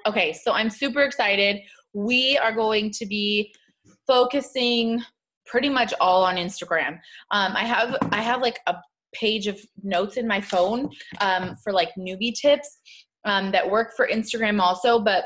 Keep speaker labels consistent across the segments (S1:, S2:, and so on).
S1: Okay, so I'm super excited. We are going to be focusing pretty much all on Instagram. I have like a page of notes in my phone for like newbie tips that work for Instagram also, but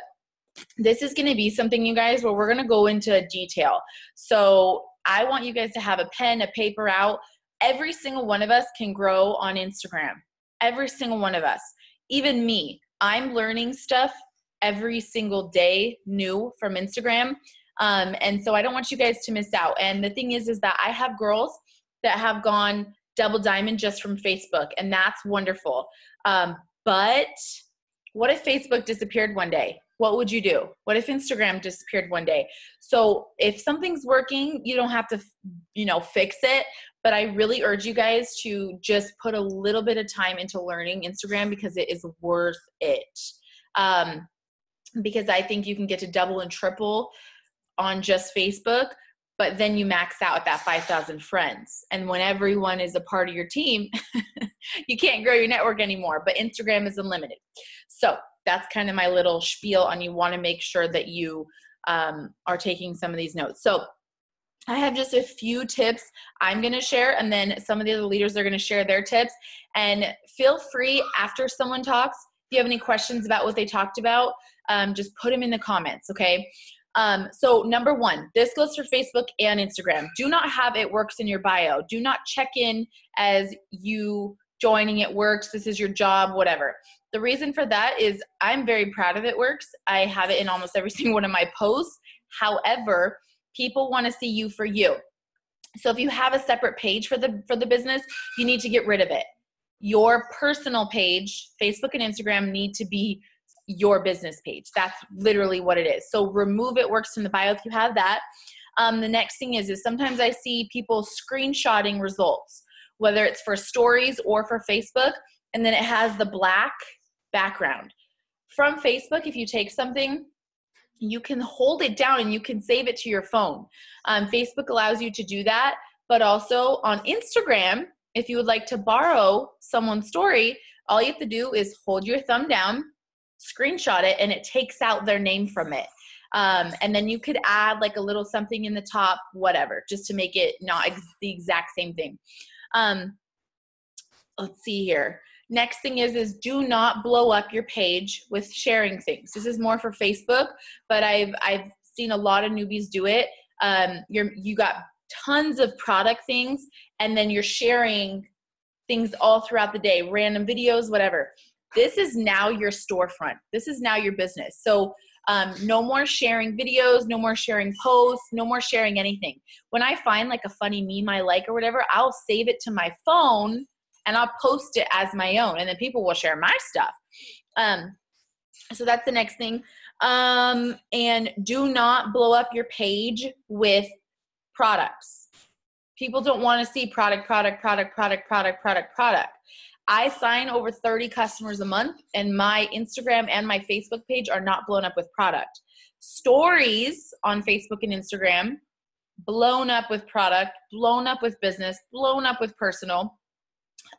S1: this is going to be something, you guys, where we're going to go into detail. So I want you guys to have a pen, a paper out. Every single one of us can grow on Instagram. Every single one of us. Even me. I'm learning stuff every single day new from Instagram. And so I don't want you guys to miss out. And the thing is that I have girls that have gone double diamond just from Facebook, and that's wonderful. But what if Facebook disappeared one day? What would you do? What if Instagram disappeared one day? So if something's working, you don't have to, fix it. But I really urge you guys to just put a little bit of time into learning Instagram because it is worth it. Because I think you can get to double and triple on just Facebook, but then you max out at that 5,000 friends. And when everyone is a part of your team, you can't grow your network anymore, but Instagram is unlimited. So that's kind of my little spiel on you want to make sure that you are taking some of these notes. So I have just a few tips I'm going to share, and then some of the other leaders are going to share their tips. And feel free after someone talks, if you have any questions about what they talked about, just put them in the comments, okay? So number one, this goes for Facebook and Instagram. Do not have "it works" in your bio. Do not check in as you joining "it works." This is your job, whatever. The reason for that is I'm very proud of "it works." I have it in almost every single one of my posts. However, people want to see you for you. So if you have a separate page for the business, you need to get rid of it. Your personal page, Facebook and Instagram, need to be your business page. That's literally what it is. So remove "it works" from the bio if you have that. The next thing is sometimes I see people screenshotting results, whether it's for stories or for Facebook, and then it has the black background. From Facebook, if you take something, you can hold it down and you can save it to your phone. Facebook allows you to do that, but also on Instagram, if you would like to borrow someone's story, all you have to do is hold your thumb down, screenshot it, and it takes out their name from it. And then you could add like a little something in the top, whatever, just to make it not the exact same thing. Let's see here. Next thing is do not blow up your page with sharing things. This is more for Facebook, but I've seen a lot of newbies do it. You got tons of product things, and then you're sharing things all throughout the day, random videos, whatever. This is now your storefront. This is now your business. So no more sharing videos, no more sharing posts, no more sharing anything. When I find like a funny meme I like or whatever, I'll save it to my phone and I'll post it as my own, and then people will share my stuff. So that's the next thing. And do not blow up your page with products. People don't want to see product. I sign over 30 customers a month, and my Instagram and my Facebook page are not blown up with product. Stories on Facebook and Instagram, blown up with product, blown up with business, blown up with personal.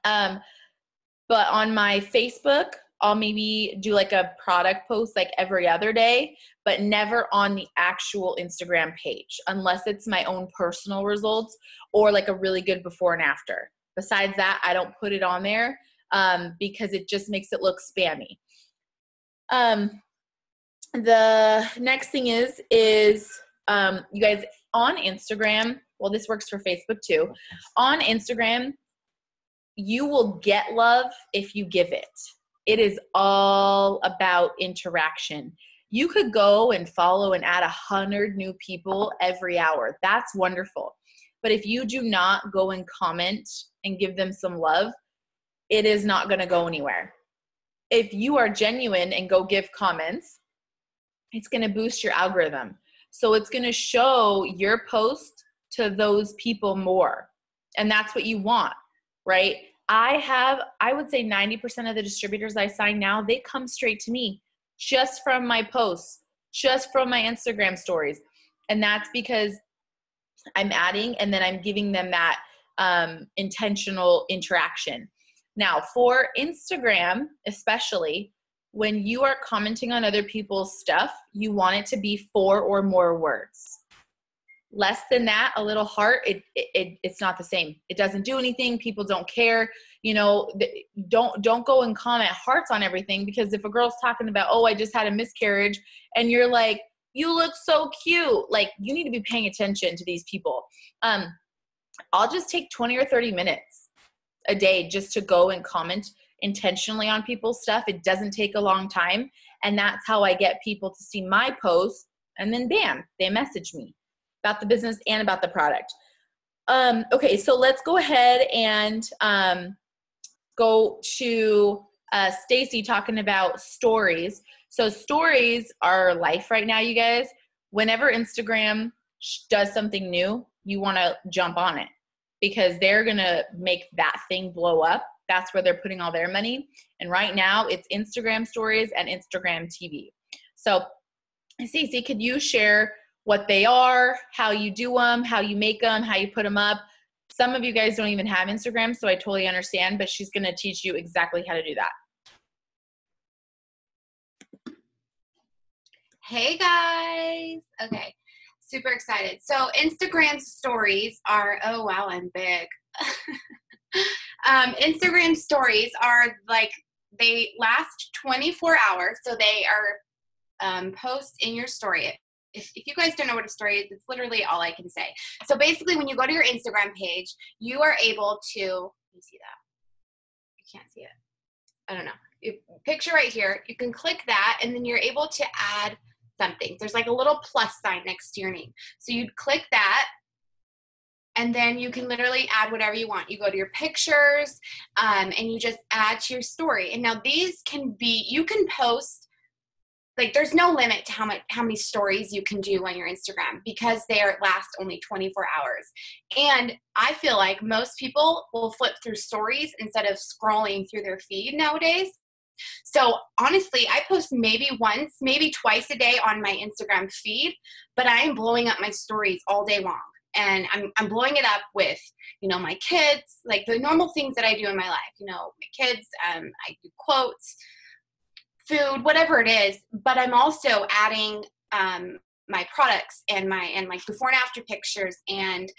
S1: But on my Facebook, I'll maybe do like a product post like every other day, but never on the actual Instagram page, unless it's my own personal results or like a really good before and after. Besides that, I don't put it on there because it just makes it look spammy. The next thing is you guys on Instagram, well, this works for Facebook too. On Instagram, you will get love if you give it. It is all about interaction. You could go and follow and add 100 new people every hour. That's wonderful. But if you do not go and comment and give them some love, it is not going to go anywhere. If you are genuine and go give comments, it's going to boost your algorithm. So it's going to show your post to those people more. And that's what you want, right? I would say 90% of the distributors I sign now, they come straight to me just from my posts, just from my Instagram stories. And that's because I'm adding and then I'm giving them that intentional interaction. Now for Instagram, especially, when you are commenting on other people's stuff, you want it to be 4 or more words. Less than that, a little heart, it's not the same. It doesn't do anything. People don't care. You know, don't go and comment hearts on everything, because if a girl's talking about, oh, I just had a miscarriage, and you're like, you look so cute. Like, you need to be paying attention to these people. I'll just take 20 or 30 minutes a day just to go and comment intentionally on people's stuff. It doesn't take a long time. And that's how I get people to see my posts. And then bam, they message me about the business and about the product. Okay, so let's go ahead and go to Stacy talking about stories. So stories are life right now, you guys. Whenever Instagram does something new, you want to jump on it, because they're going to make that thing blow up. That's where they're putting all their money. And right now it's Instagram stories and Instagram TV. So Stacey, could you share what they are, how you do them, how you make them, how you put them up? Some of you guys don't even have Instagram, so I totally understand, but she's going to teach you exactly how to do that.
S2: Hey guys. Okay. Super excited. So Instagram stories are, oh wow, I'm big. Instagram stories are like, they last 24 hours. So they are posts in your story. If you guys don't know what a story is, it's literally all I can say. So basically when you go to your Instagram page, you are able to, you see that? You can't see it. I don't know. Picture right here. You can click that and then you're able to add something. There's like a little plus sign next to your name. So you'd click that and then you can literally add whatever you want. You go to your pictures and you just add to your story. And now these can be, you can post, like there's no limit to how many stories you can do on your Instagram, because they last only 24 hours. And I feel like most people will flip through stories instead of scrolling through their feed nowadays. So honestly, I post maybe once, maybe twice a day on my Instagram feed, but I am blowing up my stories all day long. And I'm blowing it up with, you know, my kids, like the normal things that I do in my life, you know, my kids, I do quotes, food, whatever it is, but I'm also adding my products and like before and after pictures, and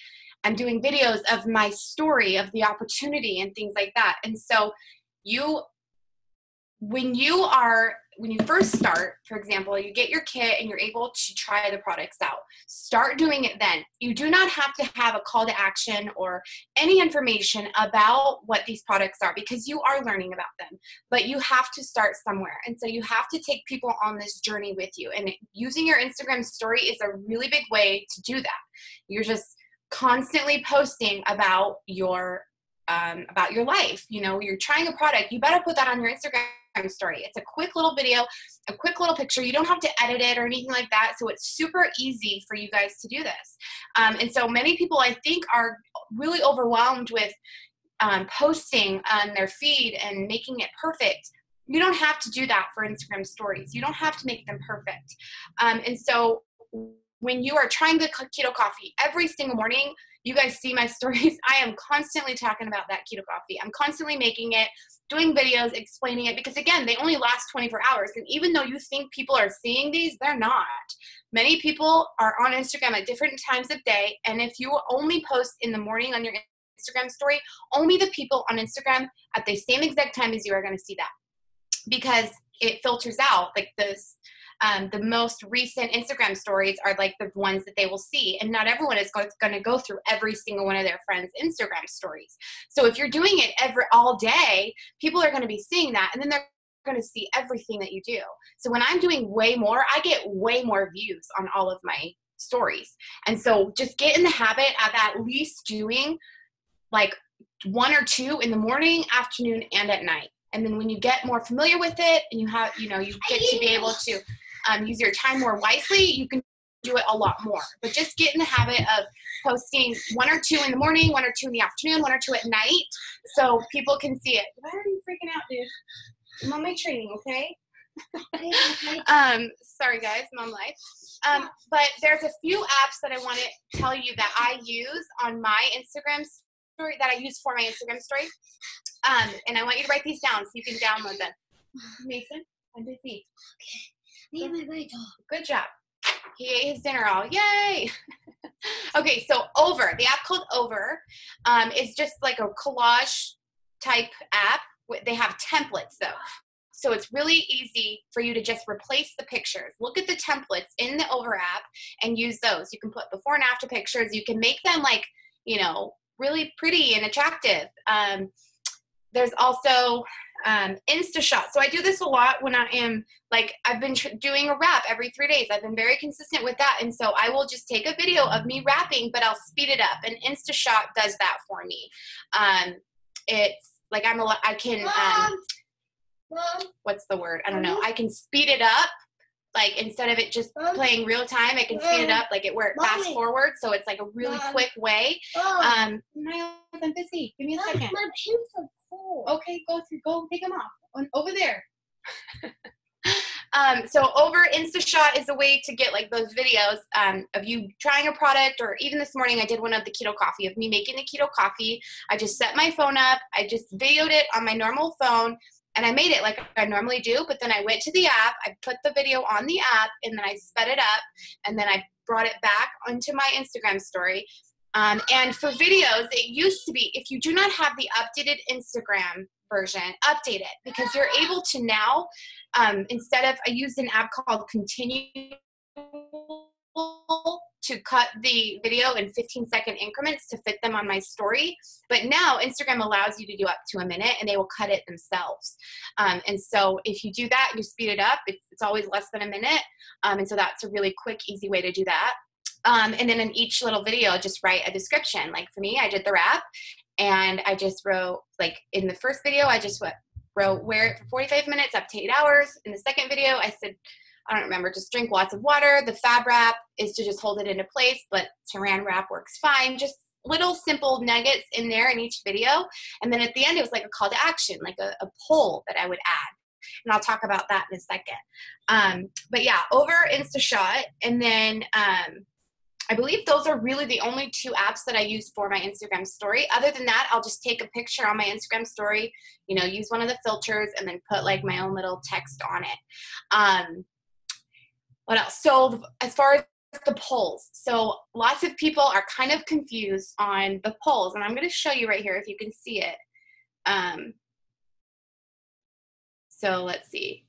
S2: I'm doing videos of my story, of the opportunity and things like that. And so when you first start, for example, you get your kit and you're able to try the products out, start doing it then. You do not have to have a call to action or any information about what these products are, because you are learning about them, but you have to start somewhere. And so you have to take people on this journey with you. And using your Instagram story is a really big way to do that. You're just constantly posting about your life. You know, you're trying a product, you better put that on your Instagram story. It's a quick little video, a quick little picture. You don't have to edit it or anything like that. So it's super easy for you guys to do this. And so many people, I think, are really overwhelmed with posting on their feed and making it perfect. You don't have to do that for Instagram stories. You don't have to make them perfect. And so when you are trying the keto coffee every single morning, you guys see my stories. I am constantly talking about that keto coffee. I'm constantly making it, doing videos, explaining it, because again, they only last 24 hours. And even though you think people are seeing these, they're not. Many people are on Instagram at different times of day. And if you only post in the morning on your Instagram story, only the people on Instagram at the same exact time as you are going to see that, because it filters out like this. The most recent Instagram stories are like the ones that they will see. And not everyone is going to go through every single one of their friends' Instagram stories. So if you're doing it all day, people are going to be seeing that. And then they're going to see everything that you do. So when I'm doing way more, I get way more views on all of my stories. And so just get in the habit of at least doing like 1 or 2 in the morning, afternoon, and at night. And then when you get more familiar with it and you have, you know, you get to be able to use your time more wisely, you can do it a lot more. But just get in the habit of posting 1 or 2 in the morning, 1 or 2 in the afternoon, 1 or 2 at night, so people can see it. Why are you freaking out, dude? I'm on my training, okay? Sorry guys, I'm on live. But there's a few apps that I want to tell you that I use on my Instagram story, that I use for my Instagram story. And I want you to write these down so you can download them. Mason, I'm busy.
S3: I ate my burrito.
S2: Good job. He ate his dinner all. Yay. Okay, so Over, the app called Over, is just like a collage type app. They have templates though. So it's really easy for you to just replace the pictures. Look at the templates in the Over app and use those. You can put before and after pictures. You can make them like, you know, really pretty and attractive. There's also InstaShot. So I do this a lot when I am like, I've been doing a wrap every 3 days. I've been very consistent with that. And so I will just take a video of me wrapping, but I'll speed it up. And InstaShot does that for me. It's like I can,
S3: Mom.
S2: what's the word? I don't know. I can speed it up. Like instead of it just playing real time, I can speed it up like where it fast forward. So it's like a really quick way. Miles, I'm busy. Give me a second.
S3: My pants are cool.
S2: Okay, go take them off. Over there. So Over InstaShot is a way to get like those videos of you trying a product, or even this morning I did one of the keto coffee, of me making the keto coffee. I just set my phone up. I just videoed it on my normal phone. And I made it like I normally do, but then I went to the app, I put the video on the app, and then I sped it up, and then I brought it back onto my Instagram story. And for videos, it used to be, if you do not have the updated Instagram version, update it, because you're able to now, instead of, I used an app called Continue to cut the video in 15-second increments to fit them on my story. But now Instagram allows you to do up to a minute, and they will cut it themselves. And so if you do that, you speed it up, it's always less than a minute. And so that's a really quick, easy way to do that. And then in each little video, just write a description. Like for me, I did the wrap, and I just wrote, like in the first video, I just wrote wear it for 45 minutes up to 8 hours. In the second video, I said, I don't remember, just drink lots of water. The fab wrap is to just hold it into place, but saran wrap works fine. Just little simple nuggets in there in each video. And then at the end, it was like a call to action, like a poll that I would add. And I'll talk about that in a second. But yeah, Over InstaShot. And then I believe those are really the only 2 apps that I use for my Instagram story. Other than that, I'll just take a picture on my Instagram story, you know, use one of the filters, and then put like my own little text on it. What else? So as far as the polls, so lots of people are kind of confused on the polls, and I'm going to show you right here if you can see it. So let's see.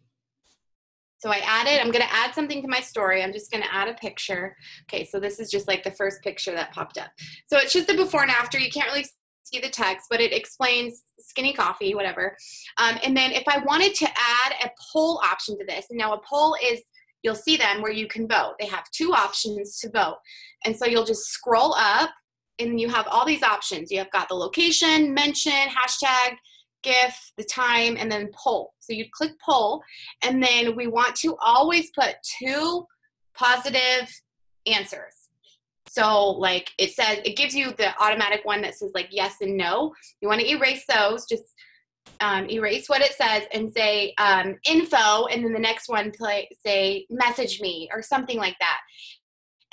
S2: So I'm going to add something to my story. I'm just going to add a picture. Okay, so this is just like the first picture that popped up. So it's just a before and after. You can't really see the text, but it explains skinny coffee, whatever. And then if I wanted to add a poll option to this, and now a poll is, you'll see them where you can vote. They have 2 options to vote. And so you'll just scroll up, and you have all these options. You have got the location, mention, hashtag, GIF, the time, and then poll. So you'd click poll, and then we want to always put 2 positive answers. So like it says, it gives you the automatic one that says like yes and no. You want to erase those, just erase what it says and say info, and then the next one say message me or something like that.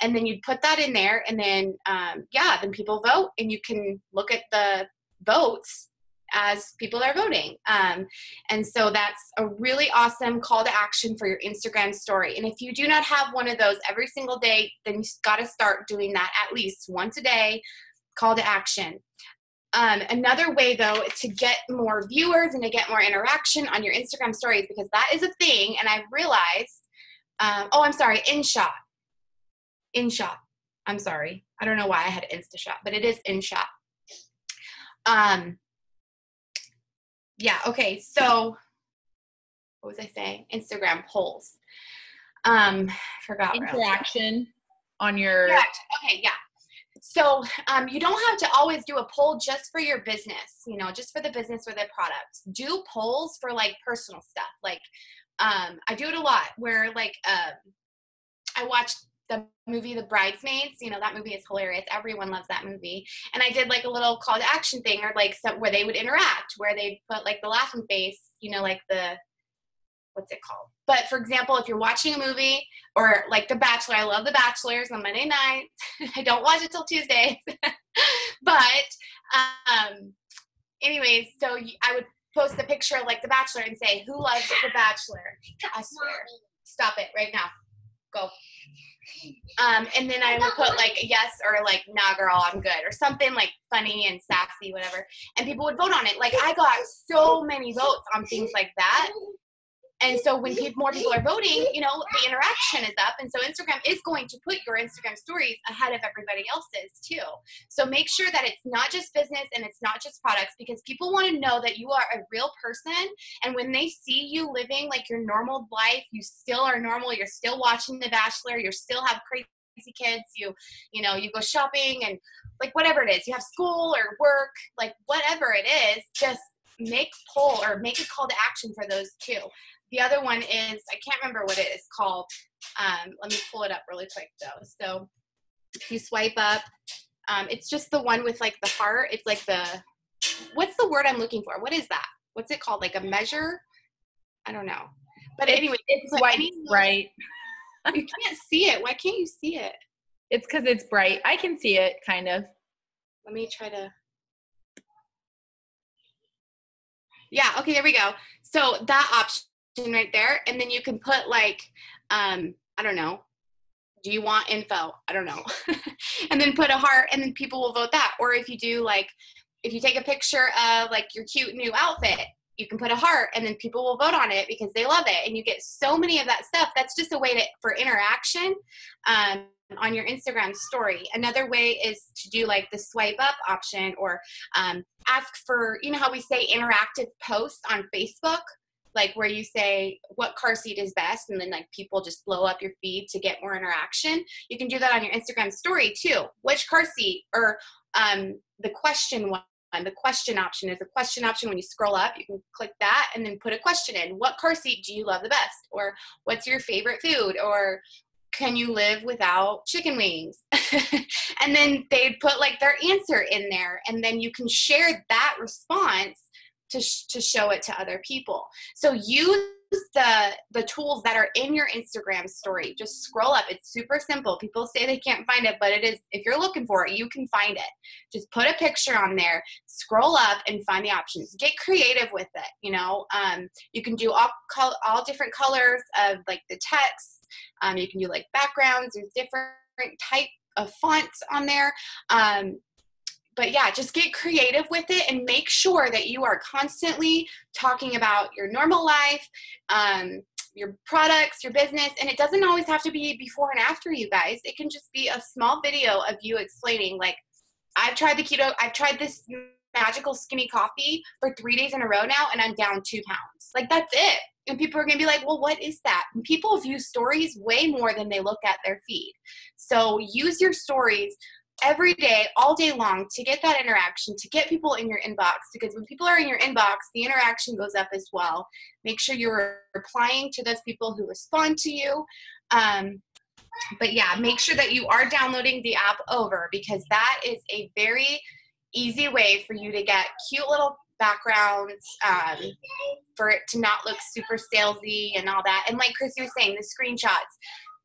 S2: And then you'd put that in there, and then then people vote, and you can look at the votes as people are voting. And so that's a really awesome call to action for your Instagram story. And if you do not have one of those every single day, then you've got to start doing that at least once a day, call to action. Another way, though, to get more viewers and to get more interaction on your Instagram stories, because that is a thing, and I've realized, InShot. InShot. I'm sorry. I don't know why I had InstaShot, but it is InShot. Yeah, okay, so what was I saying? Instagram polls. Forgot.
S1: Interaction on your...
S2: Yeah, okay, yeah. So you don't have to always do a poll just for your business, you know, just for the business or the products. Do polls for like personal stuff. Like I do it a lot where like I watched the movie The Bridesmaids. You know, that movie is hilarious. Everyone loves that movie. And I did like a little call to action thing, or like where they would interact, where they put like the laughing face, you know, like what's it called? But for example, if you're watching a movie, or like The Bachelor, I love The Bachelors on Monday nights. I don't watch it till Tuesdays. But anyways, so I would post a picture like The Bachelor and say, who loves The Bachelor? I swear. Stop it right now. Go. And then I would put like yes or like nah girl, I'm good, or something like funny and sassy, whatever. And people would vote on it. Like I got so many votes on things like that. And so when more people are voting, you know, the interaction is up. And so Instagram is going to put your Instagram stories ahead of everybody else's too. So make sure that it's not just business and it's not just products, because people want to know that you are a real person. And when they see you living like your normal life, you still are normal. You're still watching The Bachelor. You still have crazy kids. You know, you go shopping and like whatever it is, you have school or work, like whatever it is, just make poll or make a call to action for those too. The other one is, I can't remember what it is called. Let me pull it up really quick though. So if you swipe up, it's just the one with like the heart. It's like what's the word I'm looking for? What is that? What's it called? Like a measure? I don't know. But anyway,
S1: it's white, right?
S2: You can't see it. Why can't you see it?
S1: It's because it's bright. I can see it kind of.
S2: Let me try to. Yeah, okay, there we go. So that option right there, and then you can put like, I don't know, do you want info? I don't know. And then put a heart, and then people will vote that. Or if you do like, if you take a picture of like your cute new outfit, you can put a heart, and then people will vote on it because they love it. And you get so many of that stuff. That's just a way for interaction on your Instagram story. Another way is to do like the swipe up option, or ask for, you know how we say interactive posts on Facebook, like where you say what car seat is best, and then like people just blow up your feed to get more interaction. You can do that on your Instagram story too. Which car seat, or the question one. The question option is a question option. When you scroll up, you can click that and then put a question in. What car seat do you love the best? Or what's your favorite food? Or can you live without chicken wings? And then they'd put like their answer in there, and then you can share that response to show it to other people. So use the tools that are in your Instagram story. Just scroll up. It's super simple. People say they can't find it, but it is. If you're looking for it, you can find it. Just put a picture on there, scroll up, and find the options. Get creative with it. You know, you can do all different colors of like the text. You can do like backgrounds. There's different type of fonts on there. But yeah, just get creative with it and make sure that you are constantly talking about your normal life, your products, your business. And it doesn't always have to be before and after, you guys. It can just be a small video of you explaining, like, I've tried the keto, I've tried this magical skinny coffee for 3 days in a row now, and I'm down 2 pounds. Like, that's it. And people are going to be like, well, what is that? And people view stories way more than they look at their feed. So use your stories every day, all day long, to get that interaction, to get people in your inbox, because when people are in your inbox, the interaction goes up as well. Make sure you're replying to those people who respond to you. But yeah, make sure that you are downloading the app over, because that is a very easy way for you to get cute little backgrounds, for it to not look super salesy and all that. And like Chrissy was saying, the screenshots,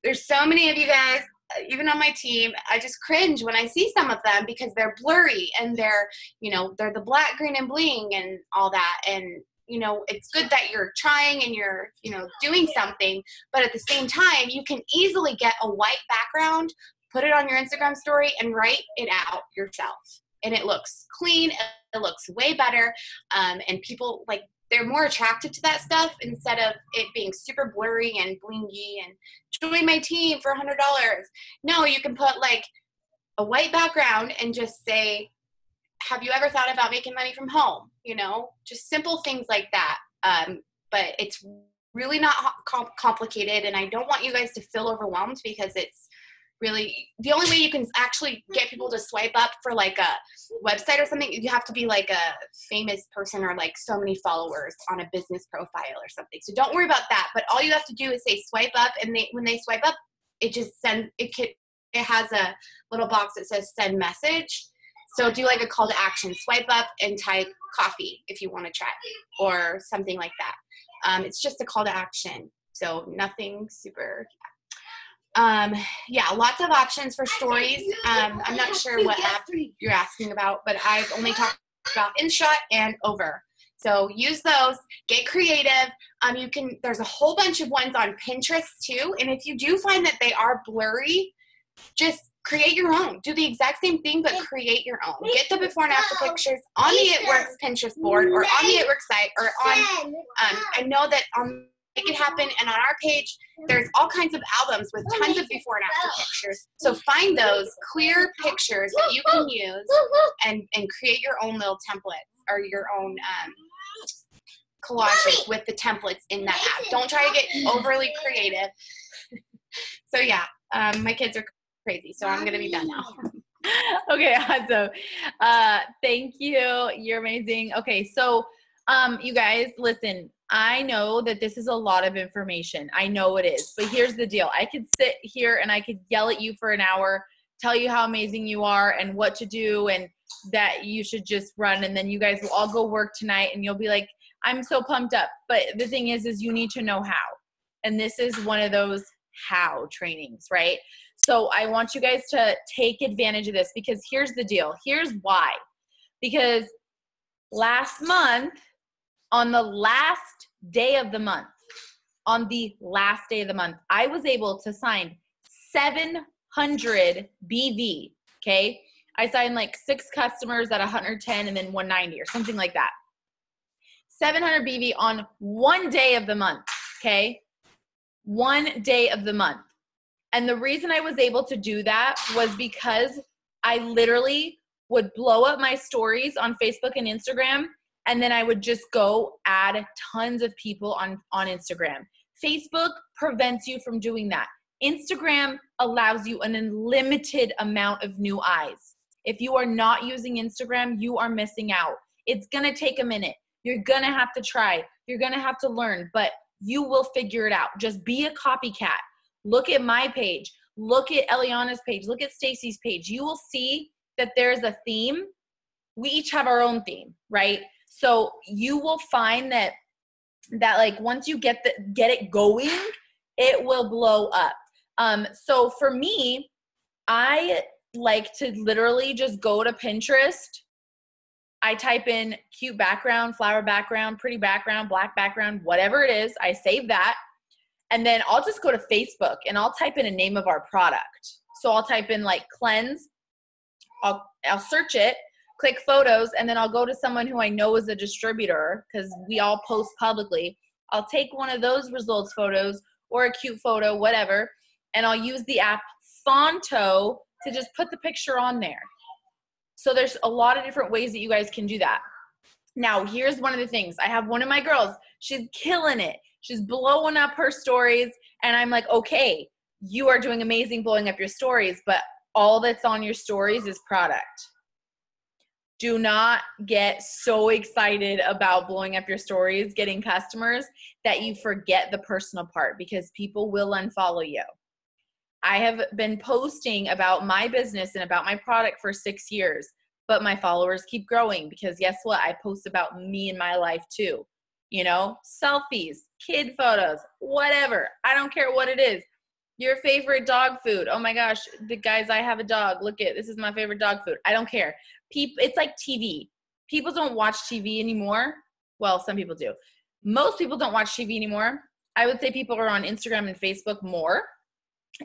S2: there's so many of you guys, even on my team, I just cringe when I see some of them, because they're blurry and they're, you know, they're the black, green, and bling and all that. And, you know, it's good that you're trying and you're, you know, doing something, but at the same time, you can easily get a white background, put it on your Instagram story, and write it out yourself. And it looks clean. It looks way better. And people, like, they're more attracted to that stuff instead of it being super blurry and blingy and join my team for $100. No, you can put like a white background and just say, have you ever thought about making money from home? You know, just simple things like that. But it's really not complicated, and I don't want you guys to feel overwhelmed, because it's really the only way you can actually get people to swipe up for like a website or something. You have to be like a famous person or like so many followers on a business profile or something. So don't worry about that. But all you have to do is say swipe up, and when they swipe up, it just sends it. It has a little box that says send message. So do like a call to action, swipe up and type coffee if you want to try, or something like that. It's just a call to action. So nothing super. Yeah, lots of options for stories. I'm not sure what app you're asking about, but I've only talked about InShot and Over. So use those, get creative. There's a whole bunch of ones on Pinterest too. And if you do find that they are blurry, just create your own. Do the exact same thing, but create your own. Get the before and after pictures on the It Works Pinterest board or on the It Works site or on, I know that on Make It Happen and on our page, there's all kinds of albums with tons of before and after pictures. So find those clear pictures that you can use and create your own little templates or your own collages with the templates in that app. Don't try to get overly creative. So yeah, my kids are crazy, so I'm going to be done now.
S1: Okay, awesome. Thank you. You're amazing. Okay, so you guys, listen, I know that this is a lot of information. I know it is, but here's the deal. I could sit here and I could yell at you for an hour, tell you how amazing you are and what to do and that you should just run, and then you guys will all go work tonight and you'll be like, I'm so pumped up. But the thing is you need to know how. And this is one of those how trainings, right? So I want you guys to take advantage of this because here's the deal. Here's why. Because last month, on the last day of the month, I was able to sign 700 BV, okay? I signed like 6 customers at 110 and then 190 or something like that. 700 BV on one day of the month, okay? One day of the month. And the reason I was able to do that was because I literally would blow up my stories on Facebook and Instagram, and then I would just go add tons of people on Instagram. Facebook prevents you from doing that. Instagram allows you an unlimited amount of new eyes. If you are not using Instagram, you are missing out. It's going to take a minute. You're going to have to try. You're going to have to learn, but you will figure it out. Just be a copycat. Look at my page. Look at Eliana's page. Look at Stacy's page. You will see that there's a theme. We each have our own theme, right? So you will find that like once you get it going, it will blow up. So for me, I like to literally just go to Pinterest. I type in cute background, flower background, pretty background, black background, whatever it is. I save that. And then I'll just go to Facebook and I'll type in a name of our product. So I'll type in like cleanse. I'll search it, click photos, and then I'll go to someone who I know is a distributor because we all post publicly. I'll take one of those results photos or a cute photo, whatever, and I'll use the app Fonto to just put the picture on there. So there's a lot of different ways that you guys can do that. Now, here's one of the things. I have one of my girls. She's killing it. She's blowing up her stories. And I'm like, okay, you are doing amazing blowing up your stories, but all that's on your stories is product. Do not get so excited about blowing up your stories, getting customers, that you forget the personal part because people will unfollow you. I have been posting about my business and about my product for 6 years, but my followers keep growing because guess what? I post about me and my life too. You know, selfies, kid photos, whatever. I don't care what it is. Your favorite dog food. Oh my gosh, the guys, I have a dog. Look at, this is my favorite dog food. I don't care. It's like TV. People don't watch TV anymore. Well, some people do. Most people don't watch TV anymore. I would say people are on Instagram and Facebook more.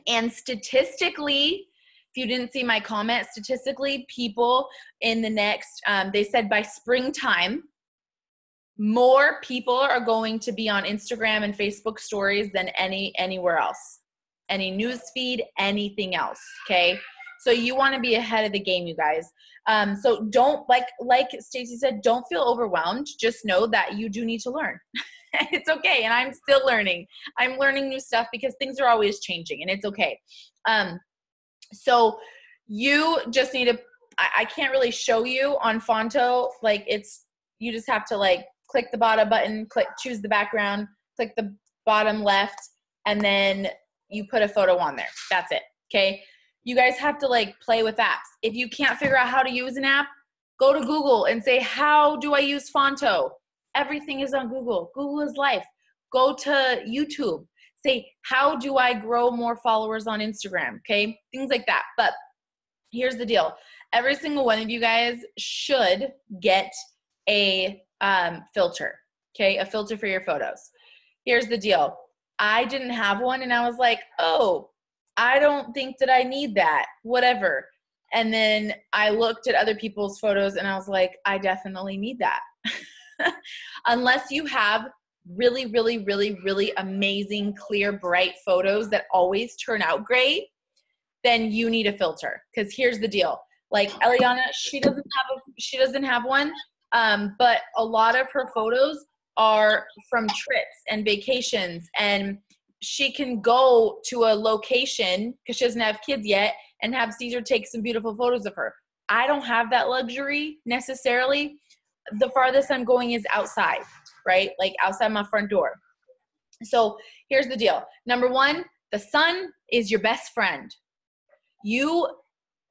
S1: And statistically, if you didn't see my comment, statistically, people in the next, they said by springtime, more people are going to be on Instagram and Facebook stories than anywhere else. Any news feed, anything else, okay? So you want to be ahead of the game, you guys. So don't, like Stacy said, don't feel overwhelmed. Just know that you do need to learn. It's okay, and I'm still learning. I'm learning new stuff because things are always changing, and it's okay. So you just need to, I can't really show you on Fonto, like you just have to like click the bottom button, choose the background, click the bottom left, and then you put a photo on there. That's it, okay? You guys have to like play with apps. If you can't figure out how to use an app, go to Google and say, how do I use Fonto? Everything is on Google. Google is life. Go to YouTube. Say, how do I grow more followers on Instagram? Okay, things like that. But here's the deal. Every single one of you guys should get a filter. Okay, a filter for your photos. Here's the deal. I didn't have one, and I was like, oh, I don't think that I need that, whatever. And then I looked at other people's photos, and I was like, I definitely need that. Unless you have really, really, really, really amazing, clear, bright photos that always turn out great, then you need a filter. Because here's the deal. Like Eliana, she doesn't have one, but a lot of her photos are from trips and vacations, and she can go to a location because she doesn't have kids yet and have Caesar take some beautiful photos of her. I don't have that luxury necessarily. The farthest I'm going is outside, right? Like outside my front door. So here's the deal. Number one, the sun is your best friend. You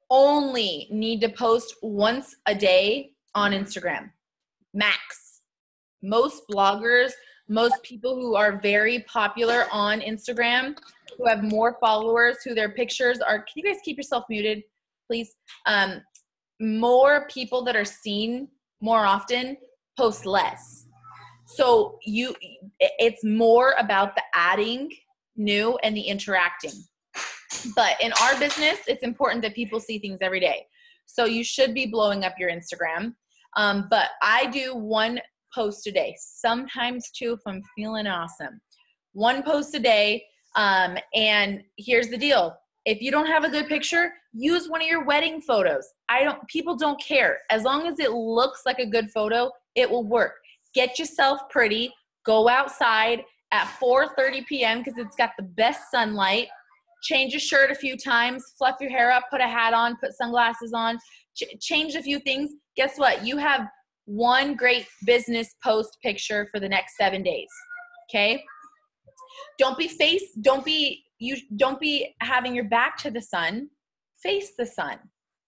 S1: only need to post once a day on Instagram, max. Most bloggers, most people who are very popular on Instagram, who have more followers, who their pictures are, can you guys keep yourself muted, please? More people that are seen more often post less. So it's more about the adding new and the interacting. But in our business, it's important that people see things every day. So you should be blowing up your Instagram. But I do one post a day, sometimes two if I'm feeling awesome. One post a day. And here's the deal. If you don't have a good picture, use one of your wedding photos. People don't care. As long as it looks like a good photo, it will work. Get yourself pretty. Go outside at 4:30 p.m. because it's got the best sunlight. Change your shirt a few times. Fluff your hair up. Put a hat on. Put sunglasses on. Change a few things. Guess what? You have one great business post picture for the next 7 days. Okay? Don't be having your back to the sun. Face the sun.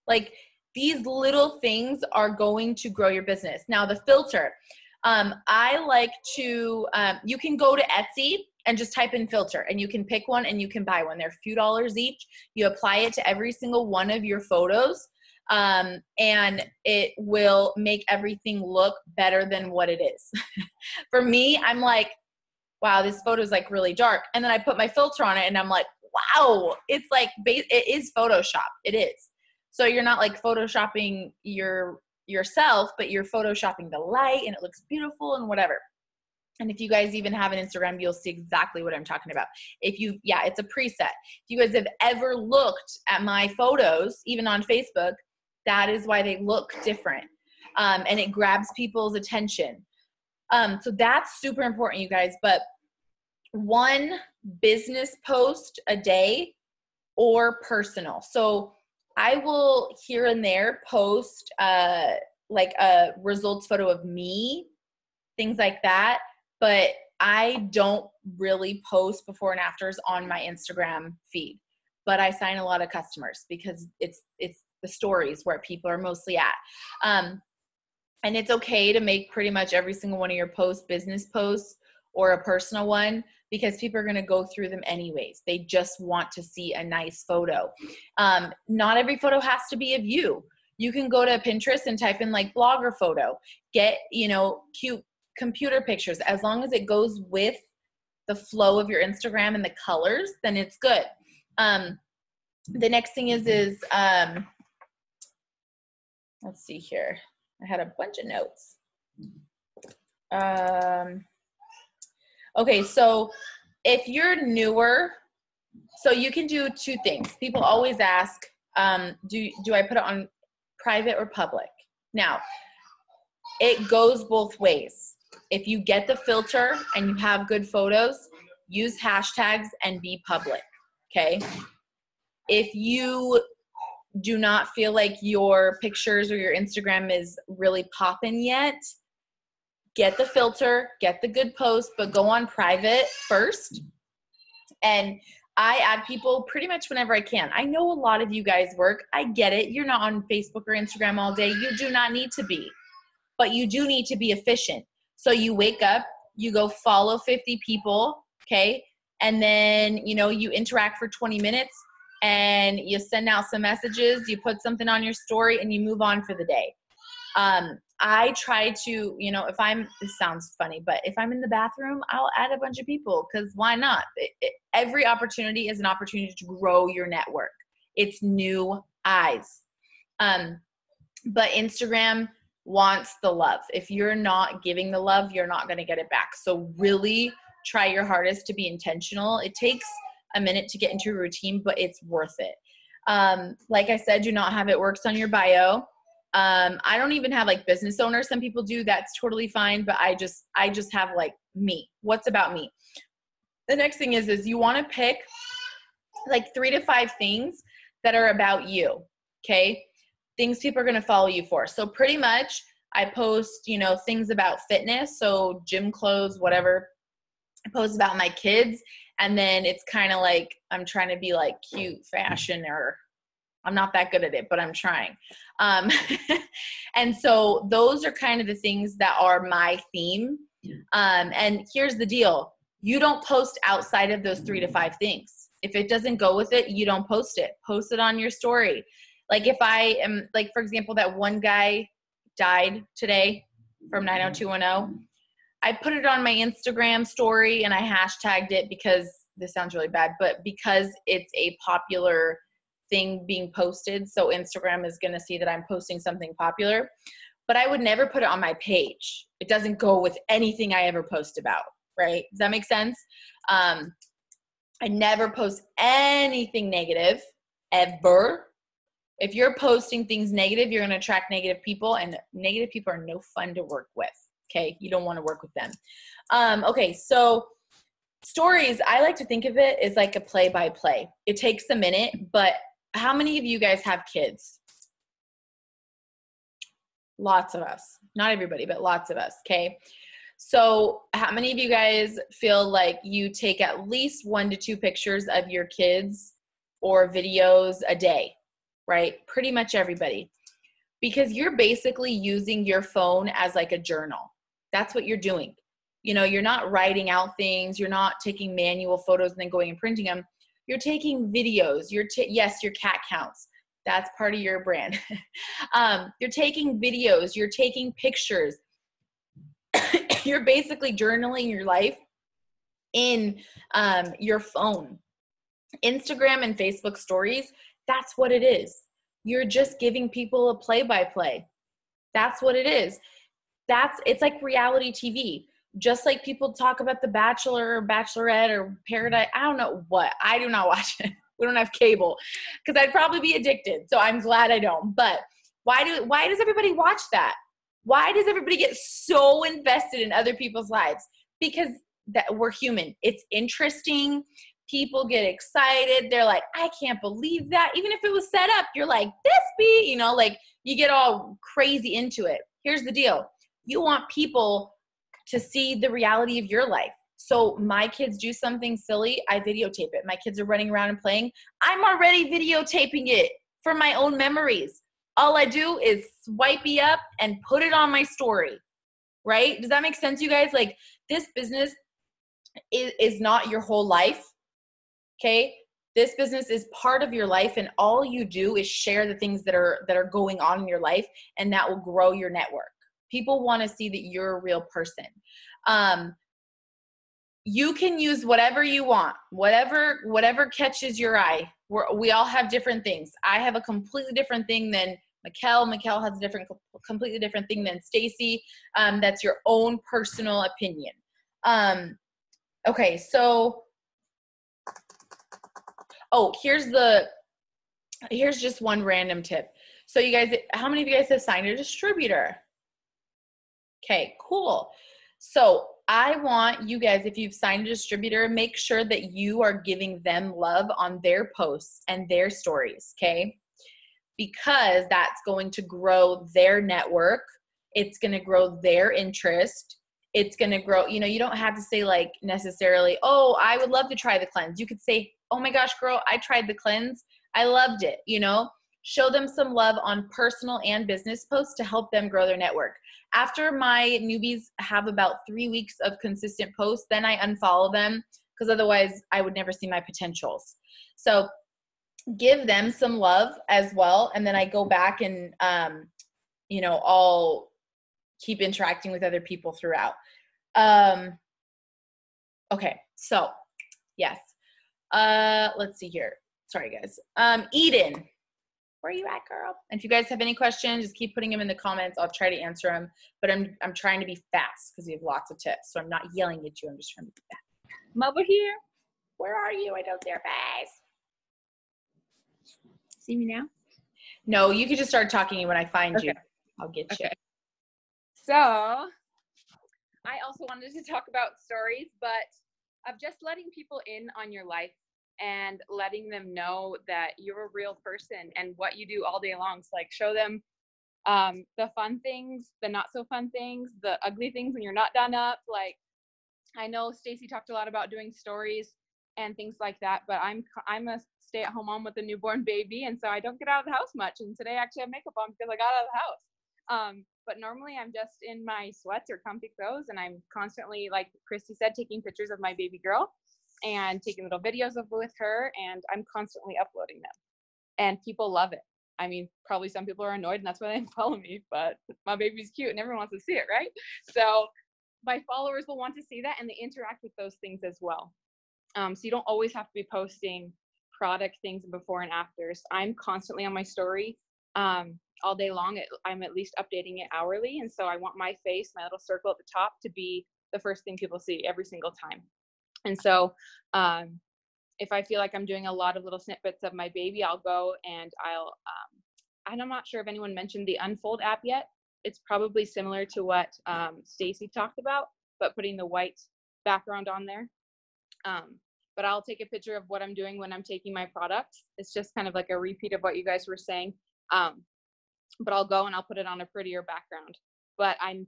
S1: Like, these little things are going to grow your business. Now, the filter. I like to, you can go to Etsy and just type in filter, and you can pick one and you can buy one. They're a few dollars each. You apply it to every single one of your photos, and it will make everything look better than what it is. For me, I'm like, wow, this photo is like really dark. And then I put my filter on it and I'm like, wow, it's like, it is Photoshop. It is. So you're not like Photoshopping yourself, but you're Photoshopping the light and it looks beautiful and whatever. And if you guys even have an Instagram, you'll see exactly what I'm talking about. It's a preset. If you guys have ever looked at my photos, even on Facebook, that is why they look different. And it grabs people's attention. So that's super important, you guys. But one business post a day or personal. So I will here and there post like a results photo of me, things like that. But I don't really post before and afters on my Instagram feed. But I sign a lot of customers because it's the stories where people are mostly at. And it's okay to make pretty much every single one of your posts business posts or a personal one, because people are going to go through them anyways. They just want to see a nice photo. Not every photo has to be of you. You can go to Pinterest and type in like blogger photo. Get, cute computer pictures. As long as it goes with the flow of your Instagram and the colors, then it's good. The next thing is let's see here. I had a bunch of notes. Okay, so if you're newer, so you can do two things. People always ask, do I put it on private or public? Now, it goes both ways. If you get the filter and you have good photos, use hashtags and be public, okay? If you do not feel like your pictures or your Instagram is really popping yet, get the filter, get the good post, but go on private first. And I add people pretty much whenever I can. I know a lot of you guys work. I get it. You're not on Facebook or Instagram all day. You do not need to be, but you do need to be efficient. So you wake up, you go follow 50 people, okay? And then, you interact for 20 minutes and you send out some messages, you put something on your story and you move on for the day. I try to, you know, this sounds funny, but if I'm in the bathroom, I'll add a bunch of people because why not? Every opportunity is an opportunity to grow your network. It's new eyes. But Instagram wants the love. If you're not giving the love, you're not going to get it back. So really try your hardest to be intentional. It takes a minute to get into a routine, but it's worth it. Like I said, do not have it works on your bio. I don't even have like business owners. Some people do. That's totally fine. But I just have like me. What's about me? The next thing is you want to pick like 3 to 5 things that are about you. Okay. Things people are going to follow you for. So pretty much I post, you know, things about fitness. So gym clothes, whatever. I post about my kids. And then it's kind of like, I'm trying to be like cute fashion, or I'm not that good at it, but I'm trying. And so those are kind of the things that are my theme. And here's the deal. You don't post outside of those 3 to 5 things. If it doesn't go with it, you don't post it. Post it on your story. Like if I am, like, for example, that one guy died today from 90210. I put it on my Instagram story and I hashtagged it because this sounds really bad, but because it's a popular thing being posted. So Instagram is going to see that I'm posting something popular, but I would never put it on my page. It doesn't go with anything I ever post about, right? Does that make sense? I never post anything negative ever. If you're posting things negative, you're going to attract negative people, and negative people are no fun to work with. Okay. You don't want to work with them. Okay. So stories, I like to think of it as like a play-by-play. It takes a minute, but how many of you guys have kids? Lots of us. Not everybody, but lots of us. Okay. So how many of you guys feel like you take at least 1 to 2 pictures of your kids or videos a day? Right? Pretty much everybody. Because you're basically using your phone as like a journal. That's what you're doing. You know, you're not writing out things. You're not taking manual photos and then going and printing them. You're taking videos. Yes, your cat counts. That's part of your brand. You're taking videos. You're taking pictures. You're basically journaling your life in your phone. Instagram and Facebook stories, that's what it is. You're just giving people a play-by-play. That's what it is. It's like reality TV. Just like people talk about The Bachelor or Bachelorette or Paradise. I don't know what. I do not watch it. We don't have cable because I'd probably be addicted. So I'm glad I don't. But why does everybody watch that? Why does everybody get so invested in other people's lives? Because we're human. It's interesting. People get excited. They're like, I can't believe that. Even if it was set up, you're like, you know, like you get all crazy into it. Here's the deal. You want people to see the reality of your life. So my kids do something silly, I videotape it. My kids are running around and playing. I'm already videotaping it for my own memories. All I do is swipe me up and put it on my story, right? Does that make sense, you guys? Like this business is not your whole life. Okay. This business is part of your life, and all you do is share the things that are going on in your life, and that will grow your network. People want to see that you're a real person. You can use whatever you want, whatever catches your eye. We all have different things. I have a completely different thing than Mikkel. Mikkel has a completely different thing than Stacy. That's your own personal opinion. Okay, so. Oh, here's just one random tip. So you guys, how many of you guys have signed a distributor? Okay, cool. So I want you guys, if you've signed a distributor, make sure that you are giving them love on their posts and their stories, okay? Because that's going to grow their network. It's going to grow their interest. It's going to grow, you know, you don't have to say like necessarily, oh, I would love to try the cleanse. You could say, oh my gosh, girl, I tried the cleanse. I loved it. You know, show them some love on personal and business posts to help them grow their network. After my newbies have about 3 weeks of consistent posts, then I unfollow them because otherwise I would never see my potentials. So give them some love as well. And then I go back and, you know, I'll keep interacting with other people throughout. Okay, so yes. Let's see here. Sorry, guys. Eden, where are you at, girl? And if you guys have any questions, just keep putting them in the comments. I'll try to answer them. But I'm trying to be fast because we have lots of tips. So I'm not yelling at you. I'm just trying to be fast. I'm over here. Where are you? I don't see your face. See me now? No, you can just start talking when I find you. I'll get you.
S4: So I also wanted to talk about stories, but of just letting people in on your life and letting them know that you're a real person and what you do all day long. So like show them the fun things, the not so fun things, the ugly things when you're not done up. Like I know Stacy talked a lot about doing stories and things like that, but I'm a stay-at-home mom with a newborn baby, and so I don't get out of the house much. And today I actually have makeup on because I got out of the house. But normally I'm just in my sweats or comfy clothes, and I'm constantly, like Christy said, taking pictures of my baby girl and taking little videos with her, and I'm constantly uploading them. And people love it. I mean, probably some people are annoyed, and that's why they follow me, but my baby's cute and everyone wants to see it, right? So my followers will want to see that, and they interact with those things as well. So you don't always have to be posting product things before and afters. I'm constantly on my story all day long. I'm at least updating it hourly. And so I want my face, my little circle at the top, to be the first thing people see every single time. And so if I feel like I'm doing a lot of little snippets of my baby, I'll go and and I'm not sure if anyone mentioned the Unfold app yet. It's probably similar to what Stacy talked about, but putting the white background on there. But I'll take a picture of what I'm doing when I'm taking my products. It's just kind of like a repeat of what you guys were saying. But I'll go and I'll put it on a prettier background. But I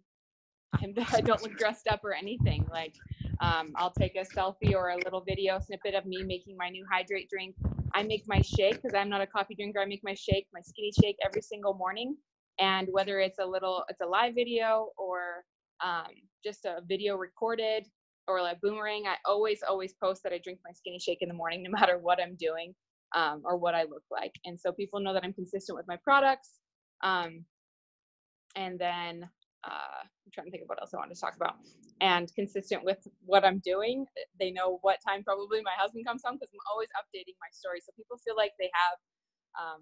S4: don't look dressed up or anything. Like I'll take a selfie or a little video snippet of me making my new hydrate drink. I make my shake because I'm not a coffee drinker. I make my shake, my skinny shake, every single morning. And whether it's a live video or just a video recorded or like boomerang, I always post that I drink my skinny shake in the morning, no matter what I'm doing or what I look like. And so people know that I'm consistent with my products. And then I'm trying to think of what else I wanted to talk about. And consistent with what I'm doing, they know what time probably my husband comes home, because I'm always updating my story. So people feel like they have,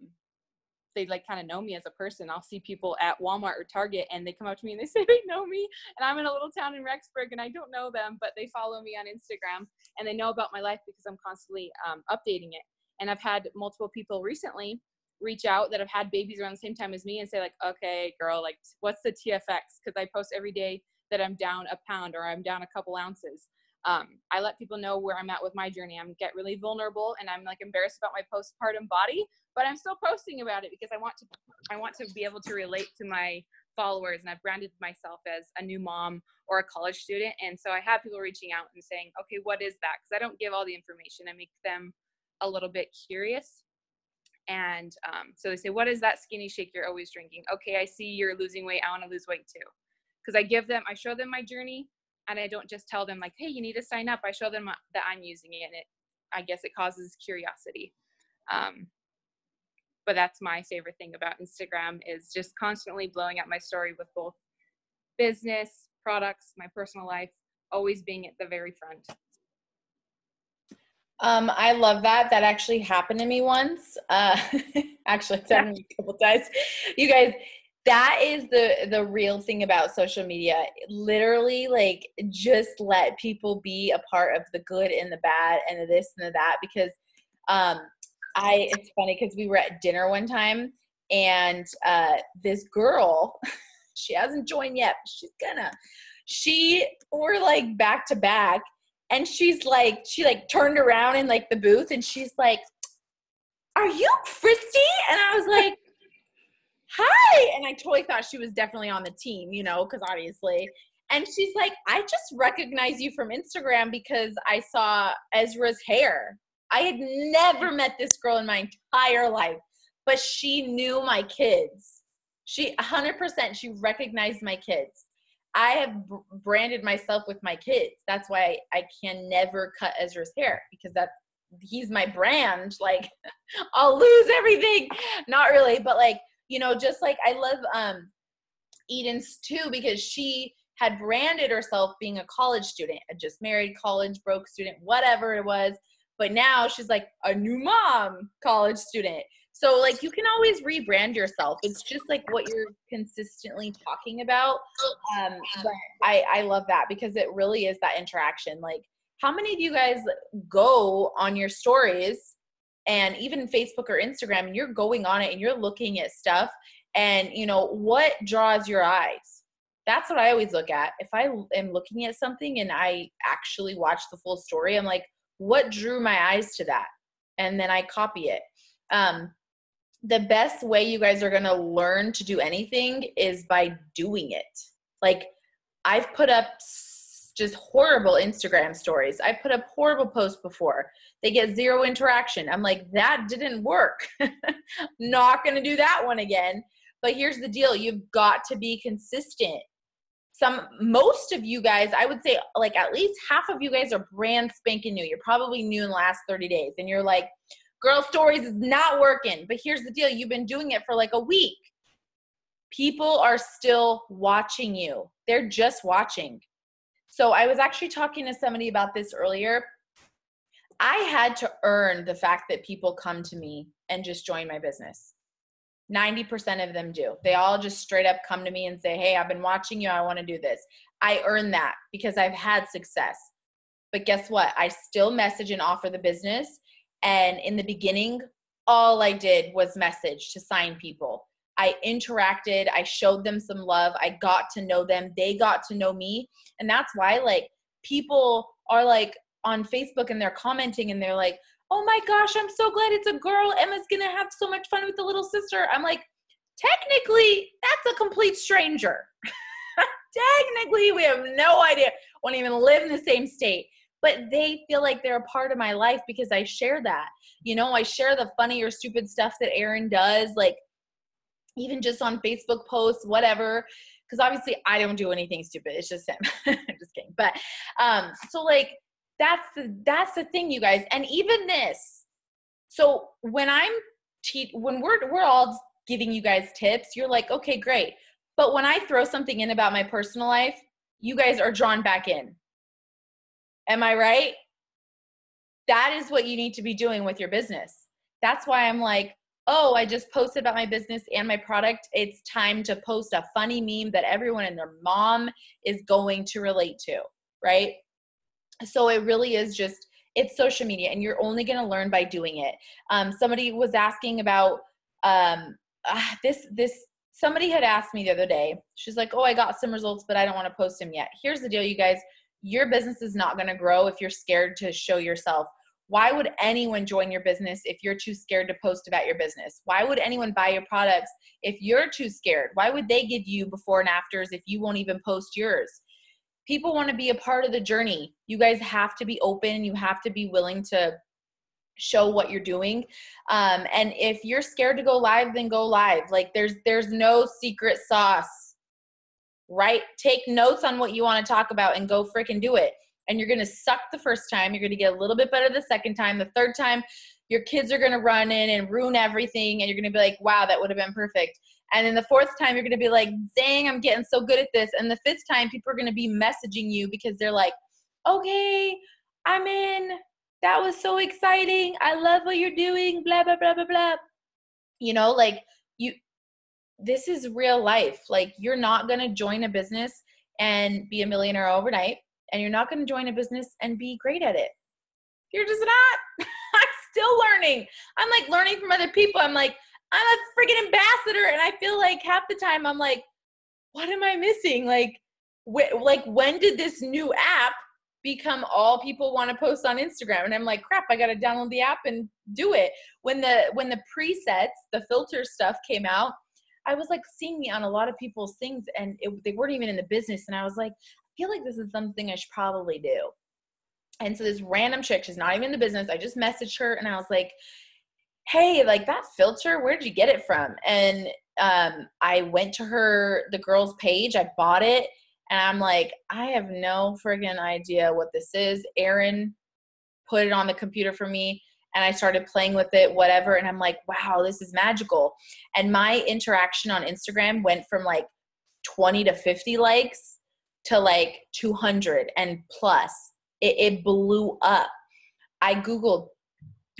S4: they like kind of know me as a person. I'll see people at Walmart or Target and they come up to me and they say they know me, and I'm in a little town in Rexburg and I don't know them, but they follow me on Instagram and they know about my life because I'm constantly updating it. And I've had multiple people recently reach out that have had babies around the same time as me and say like, okay, girl, like what's the TFX? Because I post every day that I'm down a pound or I'm down a couple ounces. I let people know where I'm at with my journey. I get really vulnerable and I'm like embarrassed about my postpartum body, but I'm still posting about it because I want to be able to relate to my followers, and I've branded myself as a new mom or a college student. And so I have people reaching out and saying, okay, what is that? Because I don't give all the information. I make them a little bit curious. And so they say, what is that skinny shake you're always drinking? Okay, I see you're losing weight. I want to lose weight too. Because I show them my journey, and I don't just tell them like, hey, you need to sign up. I show them that I'm using it, and I guess it causes curiosity. But that's my favorite thing about Instagram, is just constantly blowing up my story with both business, products, my personal life, always being at the very front.
S1: I love that. That actually happened to me once. Actually, it's happened to me a couple times. You guys, that is the real thing about social media. Literally, like, just let people be a part of the good and the bad and the this and the that. Because it's funny because we were at dinner one time, and this girl, she hasn't joined yet, but we're like back to back. And she turned around in like the booth and she's like, are you Christy? And I was like, hi. And I totally thought she was definitely on the team, because obviously. And she's like, I just recognize you from Instagram because I saw Ezra's hair. I had never met this girl in my entire life, but she knew my kids. She 100%, she recognized my kids. I have branded myself with my kids. That's why I can never cut Ezra's hair, because he's my brand. Like, I'll lose everything. Not really, but like, just like I love, Eden's too, because she had branded herself being a college student, a just married college broke student, whatever it was. But now she's like a new mom, college student. So like you can always rebrand yourself. It's just like what you're consistently talking about. But I love that because it really is that interaction. Like how many of you guys go on your stories and even Facebook or Instagram and you're going on it and you're looking at stuff and you know, what draws your eyes? That's what I always look at. If I am looking at something and I actually watch the full story, I'm like, what drew my eyes to that? And then I copy it. The best way you guys are going to learn to do anything is by doing it. Like I've put up just horrible Instagram stories. I put up horrible posts before. They get 0 interaction. I'm like, that didn't work. Not going to do that one again. But here's the deal. You've got to be consistent. Most of you guys, I would say like at least half of you guys are brand spanking new. You're probably new in the last 30 days. And you're like, girl stories is not working. But here's the deal. You've been doing it for like a week. People are still watching you. They're just watching. So I was actually talking to somebody about this earlier. I had to earn the fact that people come to me and just join my business. 90% of them do. They all just straight up come to me and say, hey, I've been watching you. I want to do this. I earned that because I've had success. But guess what? I still message and offer the business. And in the beginning, all I did was message to sign people. I interacted. I showed them some love. I got to know them. They got to know me. And that's why like people are like on Facebook and they're commenting and they're like, oh my gosh, I'm so glad it's a girl. Emma's going to have so much fun with the little sister. I'm like, technically, that's a complete stranger. Technically, we have no idea. Won't even live in the same state. But they feel like they're a part of my life because I share that. You know, I share the funny or stupid stuff that Erin does, like even just on Facebook posts, whatever. Because obviously I don't do anything stupid. It's just him. I'm just kidding. But so like, that's the thing, you guys. And even this, so when when we're all giving you guys tips, you're like, okay, great. But when I throw something in about my personal life, you guys are drawn back in. Am I right? That is what you need to be doing with your business. That's why I'm like, oh, I just posted about my business and my product. It's time to post a funny meme that everyone and their mom is going to relate to, right? So it really is just, it's social media and you're only going to learn by doing it. Somebody was asking about somebody had asked me the other day, she's like, oh, I got some results, but I don't want to post them yet. Here's the deal, you guys, your business is not going to grow if you're scared to show yourself. Why would anyone join your business if you're too scared to post about your business? Why would anyone buy your products if you're too scared? Why would they give you before and afters if you won't even post yours? People want to be a part of the journey. You guys have to be open. You have to be willing to show what you're doing. And if you're scared to go live, then go live. Like there's no secret sauce, right? Take notes on what you want to talk about and go freaking do it. And you're going to suck the first time. You're going to get a little bit better the second time. The third time, your kids are going to run in and ruin everything. And you're going to be like, wow, that would have been perfect. And then the fourth time, you're going to be like, dang, I'm getting so good at this. And the fifth time, people are going to be messaging you because they're like, okay, I'm in. That was so exciting. I love what you're doing, blah, blah, blah, blah, blah. You know, like this is real life. Like you're not going to join a business and be a millionaire overnight. And you're not going to join a business and be great at it. You're just not. I'm still learning. I'm like learning from other people. I'm like, I'm a freaking ambassador. And I feel like half the time I'm like, what am I missing? Like when did this new app become all people want to post on Instagram? And I'm like, crap, I got to download the app and do it. When the presets, the filter stuff came out, I was like seeing me on a lot of people's things and they weren't even in the business. And I was like, I feel like this is something I should probably do. And so this random chick, she's not even in the business. I just messaged her and I was like, hey, like that filter, where'd you get it from? And I went to the girl's page, I bought it, and I'm like, I have no friggin' idea what this is. Erin put it on the computer for me, and I started playing with it, whatever, and I'm like, wow, this is magical. And my interaction on Instagram went from like 20 to 50 likes to like 200 and plus. It blew up. I Googled,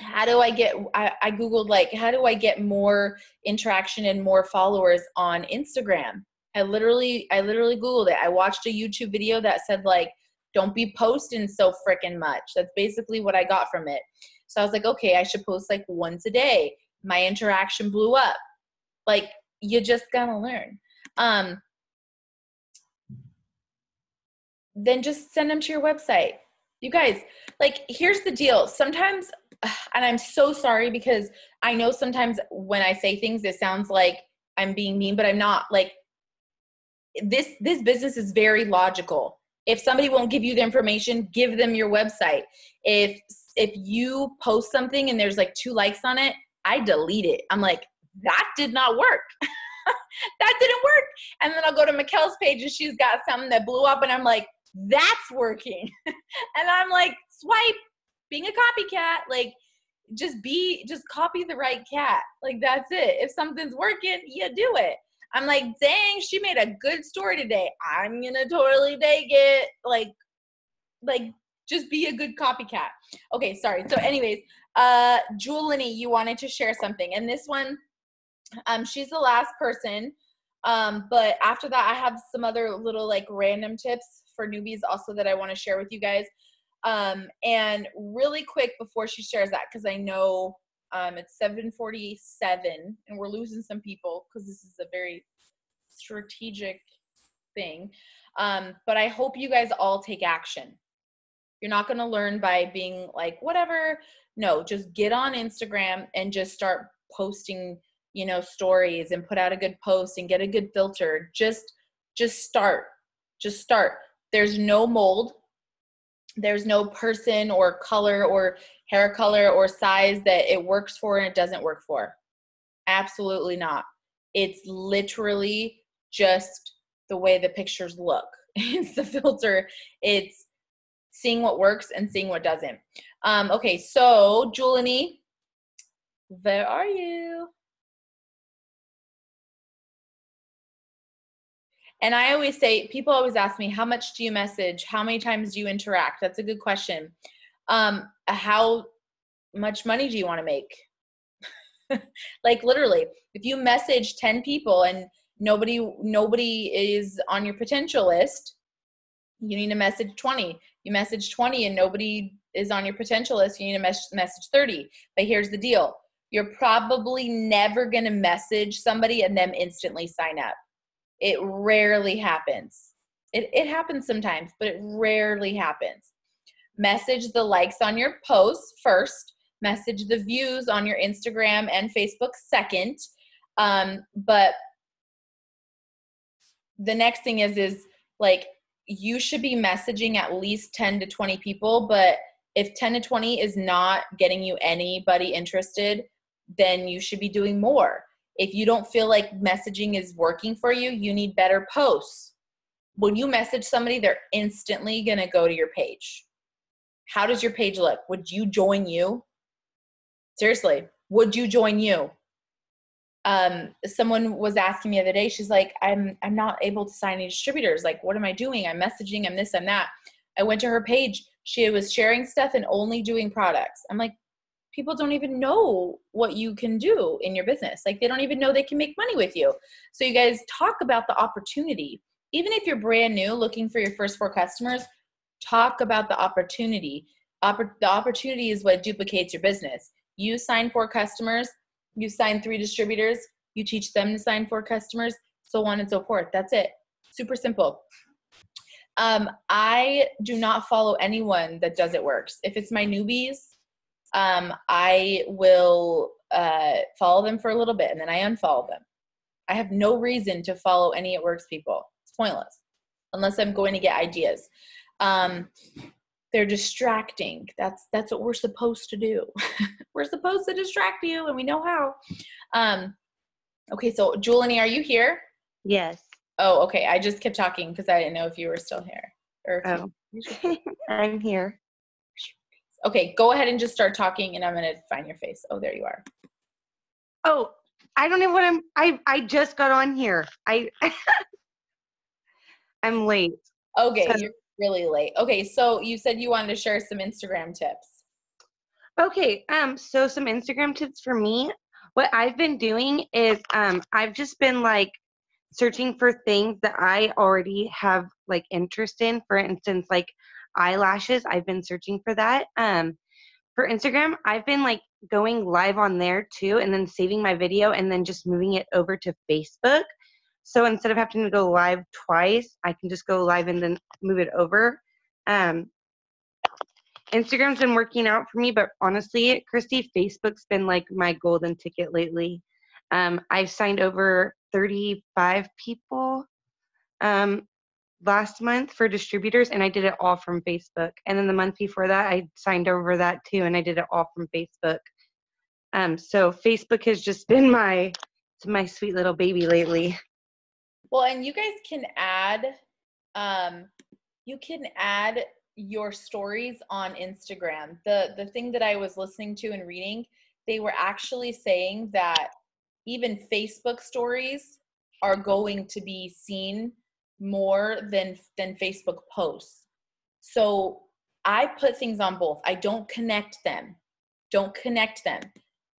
S1: I Googled like, how do I get more interaction and more followers on Instagram? I literally Googled it. I watched a YouTube video that said like, don't be posting so freaking much. That's basically what I got from it. So I was like, okay, I should post like once a day. My interaction blew up. Like, you just gotta learn. Then just send them to your website. You guys, like, here's the deal. Sometimes, and I'm so sorry because I know sometimes when I say things, it sounds like I'm being mean, but I'm not. Like, this business is very logical. If somebody won't give you the information, give them your website. If you post something and there's like 2 likes on it, I delete it. I'm like, that did not work. That didn't work. And then I'll go to Mikkel's page and she's got something that blew up and I'm like, that's working. And I'm like, swipe, being a copycat, like just copy the right cat. Like, that's it. If something's working, you do it. I'm like, dang, she made a good story today. I'm going to totally take it. Like, just be a good copycat. Okay, sorry. So anyways, Julanie, you wanted to share something. And this one, she's the last person. But after that, I have some other little like random tips for newbies also that I want to share with you guys. And really quick before she shares that, because I know it's 7:47 and we're losing some people because this is a very strategic thing. But I hope you guys all take action. You're not going to learn by being like, whatever. No, just get on Instagram and just start posting, you know, stories and put out a good post and get a good filter. Just start. Just start. There's no mold. There's no person or color or hair color or size that it works for and it doesn't work for. Absolutely not. It's literally just the way the pictures look. It's the filter. It's seeing what works and seeing what doesn't. Okay, so Julanie, where are you? And I always say, people always ask me, how much do you message? How many times do you interact? That's a good question. How much money do you want to make? Like, literally, if you message 10 people and nobody is on your potential list, you need to message 20. You message 20 and nobody is on your potential list, you need to message 30. But here's the deal. You're probably never going to message somebody and them instantly sign up. It rarely happens. It happens sometimes, but it rarely happens. Message the likes on your posts first. Message the views on your Instagram and Facebook second. But the next thing is like, you should be messaging at least 10 to 20 people. But if 10 to 20 is not getting you anybody interested, then you should be doing more. If you don't feel like messaging is working for you, you need better posts. When you message somebody, they're instantly going to go to your page. How does your page look? Would you join you? Seriously, would you join you? Someone was asking me the other day, she's like, I'm not able to sign any distributors. Like, what am I doing? I'm messaging, I'm this, I'm that. I went to her page. She was sharing stuff and only doing products. I'm like, people don't even know what you can do in your business. Like, they don't even know they can make money with you. So you guys talk about the opportunity. Even if you're brand new looking for your first 4 customers, talk about the opportunity. The opportunity is what duplicates your business. You sign 4 customers, you sign 3 distributors, you teach them to sign 4 customers, so on and so forth. That's it. Super simple. I do not follow anyone that does it works. If it's my newbies, I will follow them for a little bit and then I unfollow them. I have no reason to follow any It Works people. It's pointless unless I'm going to get ideas. They're distracting. That's what we're supposed to do. We're supposed to distract you and we know how. Okay, so Julanie, are you here?
S5: Yes.
S1: Oh, okay. I just kept talking because I didn't know if you were still here. Or if
S5: I'm here.
S1: Okay, go ahead and just start talking and I'm going to find your face. Oh, there you are.
S5: Oh, I don't know what I just got on here. I'm late.
S1: Okay,
S5: So-
S1: you're really late. Okay, so you said you wanted to share some Instagram tips.
S5: Okay, so some Instagram tips for me. What I've been doing is I've just been like searching for things that I already have like interest in. For instance, like eyelashes, I've been searching for that. For Instagram, I've been like going live on there too, and then saving my video and then just moving it over to Facebook. So instead of having to go live twice, I can just go live and then move it over. Um, Instagram's been working out for me, but honestly, Christy, Facebook's been like my golden ticket lately. I've signed over 35 people last month for distributors, and I did it all from Facebook. And then the month before that, I signed over that too, and I did it all from Facebook. So Facebook has just been my sweet little baby lately.
S1: Well, and you guys can add your stories on Instagram. The thing that I was listening to and reading, they were actually saying that even Facebook stories are going to be seen more than Facebook posts. So I put things on both. I don't connect them.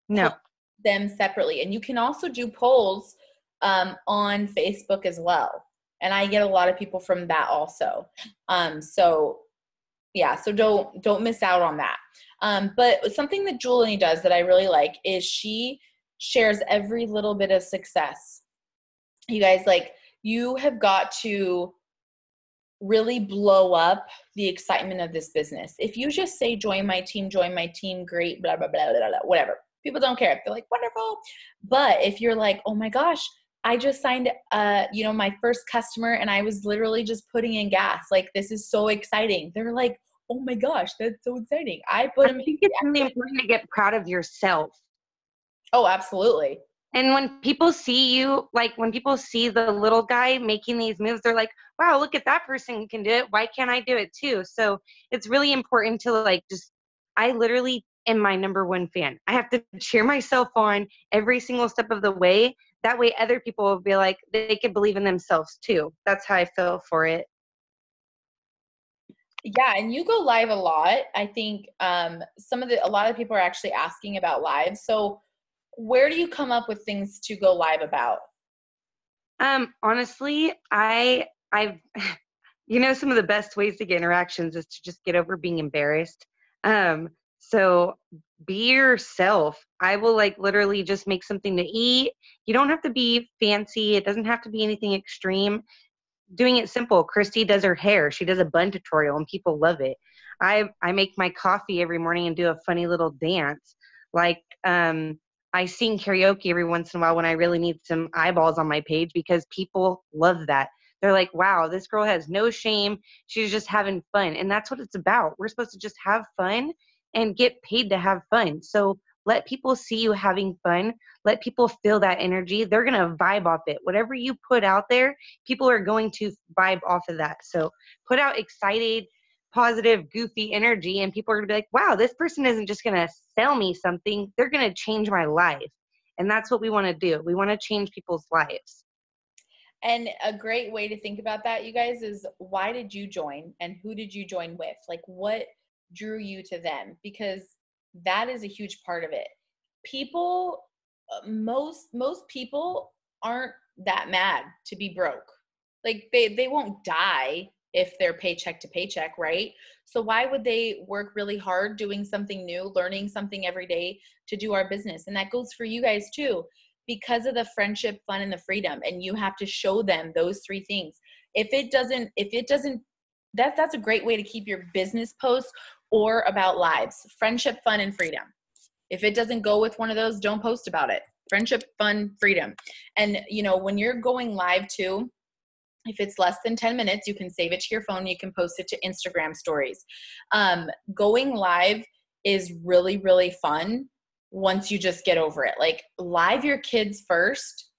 S5: No.
S1: Post them separately. And you can also do polls on Facebook as well. And I get a lot of people from that also. So don't miss out on that. But something that Julie does that I really like is she shares every little bit of success. You guys, like, you have got to really blow up the excitement of this business. If you just say, join my team, great, blah, blah, blah, blah, blah, whatever. People don't care. They're like, wonderful. But if you're like, oh my gosh, I just signed, my first customer and I was literally just putting in gas. Like, this is so exciting. They're like, oh my gosh, that's so exciting. I
S5: think it's really important to get proud of yourself.
S1: Oh, absolutely.
S5: And when people see you, like when people see the little guy making these moves, they're like, wow, look at that person can do it. Why can't I do it too? So it's really important to like I literally am my number one fan. I have to cheer myself on every single step of the way. That way other people will be like, they can believe in themselves too. That's how I feel for it.
S1: Yeah, and you go live a lot. I think a lot of people are actually asking about live. So where do you come up with things to go live about?
S5: Honestly, I've some of the best ways to get interactions is to just get over being embarrassed. So be yourself. I will like literally just make something to eat. You don't have to be fancy. It doesn't have to be anything extreme. Doing it simple. Christy does her hair. She does a bun tutorial and people love it. I make my coffee every morning and do a funny little dance. Like, I sing karaoke every once in a while when I really need some eyeballs on my page because people love that. They're like, wow, this girl has no shame. She's just having fun. And that's what it's about. We're supposed to just have fun and get paid to have fun. So let people see you having fun. Let people feel that energy. They're going to vibe off it. Whatever you put out there, people are going to vibe off of that. So put out excited, positive, goofy energy, and people are going to be like, wow, this person isn't just going to sell me something. They're going to change my life. And that's what we want to do. We want to change people's lives.
S1: And a great way to think about that, you guys, is why did you join and who did you join with? Like, what drew you to them? Because that is a huge part of it. People, most people aren't that mad to be broke. Like, they won't die if they're paycheck to paycheck, right? So why would they work really hard doing something new, learning something every day to do our business? And that goes for you guys too, because of the friendship, fun, and the freedom. And you have to show them those three things. If it doesn't, that's a great way to keep your business posts or about lives. Friendship, fun, and freedom. If it doesn't go with one of those, don't post about it. Friendship, fun, freedom. And when you're going live too, if it's less than 10 minutes, you can save it to your phone. You can post it to Instagram stories. Going live is really, really fun once you just get over it. Like, live your kids first.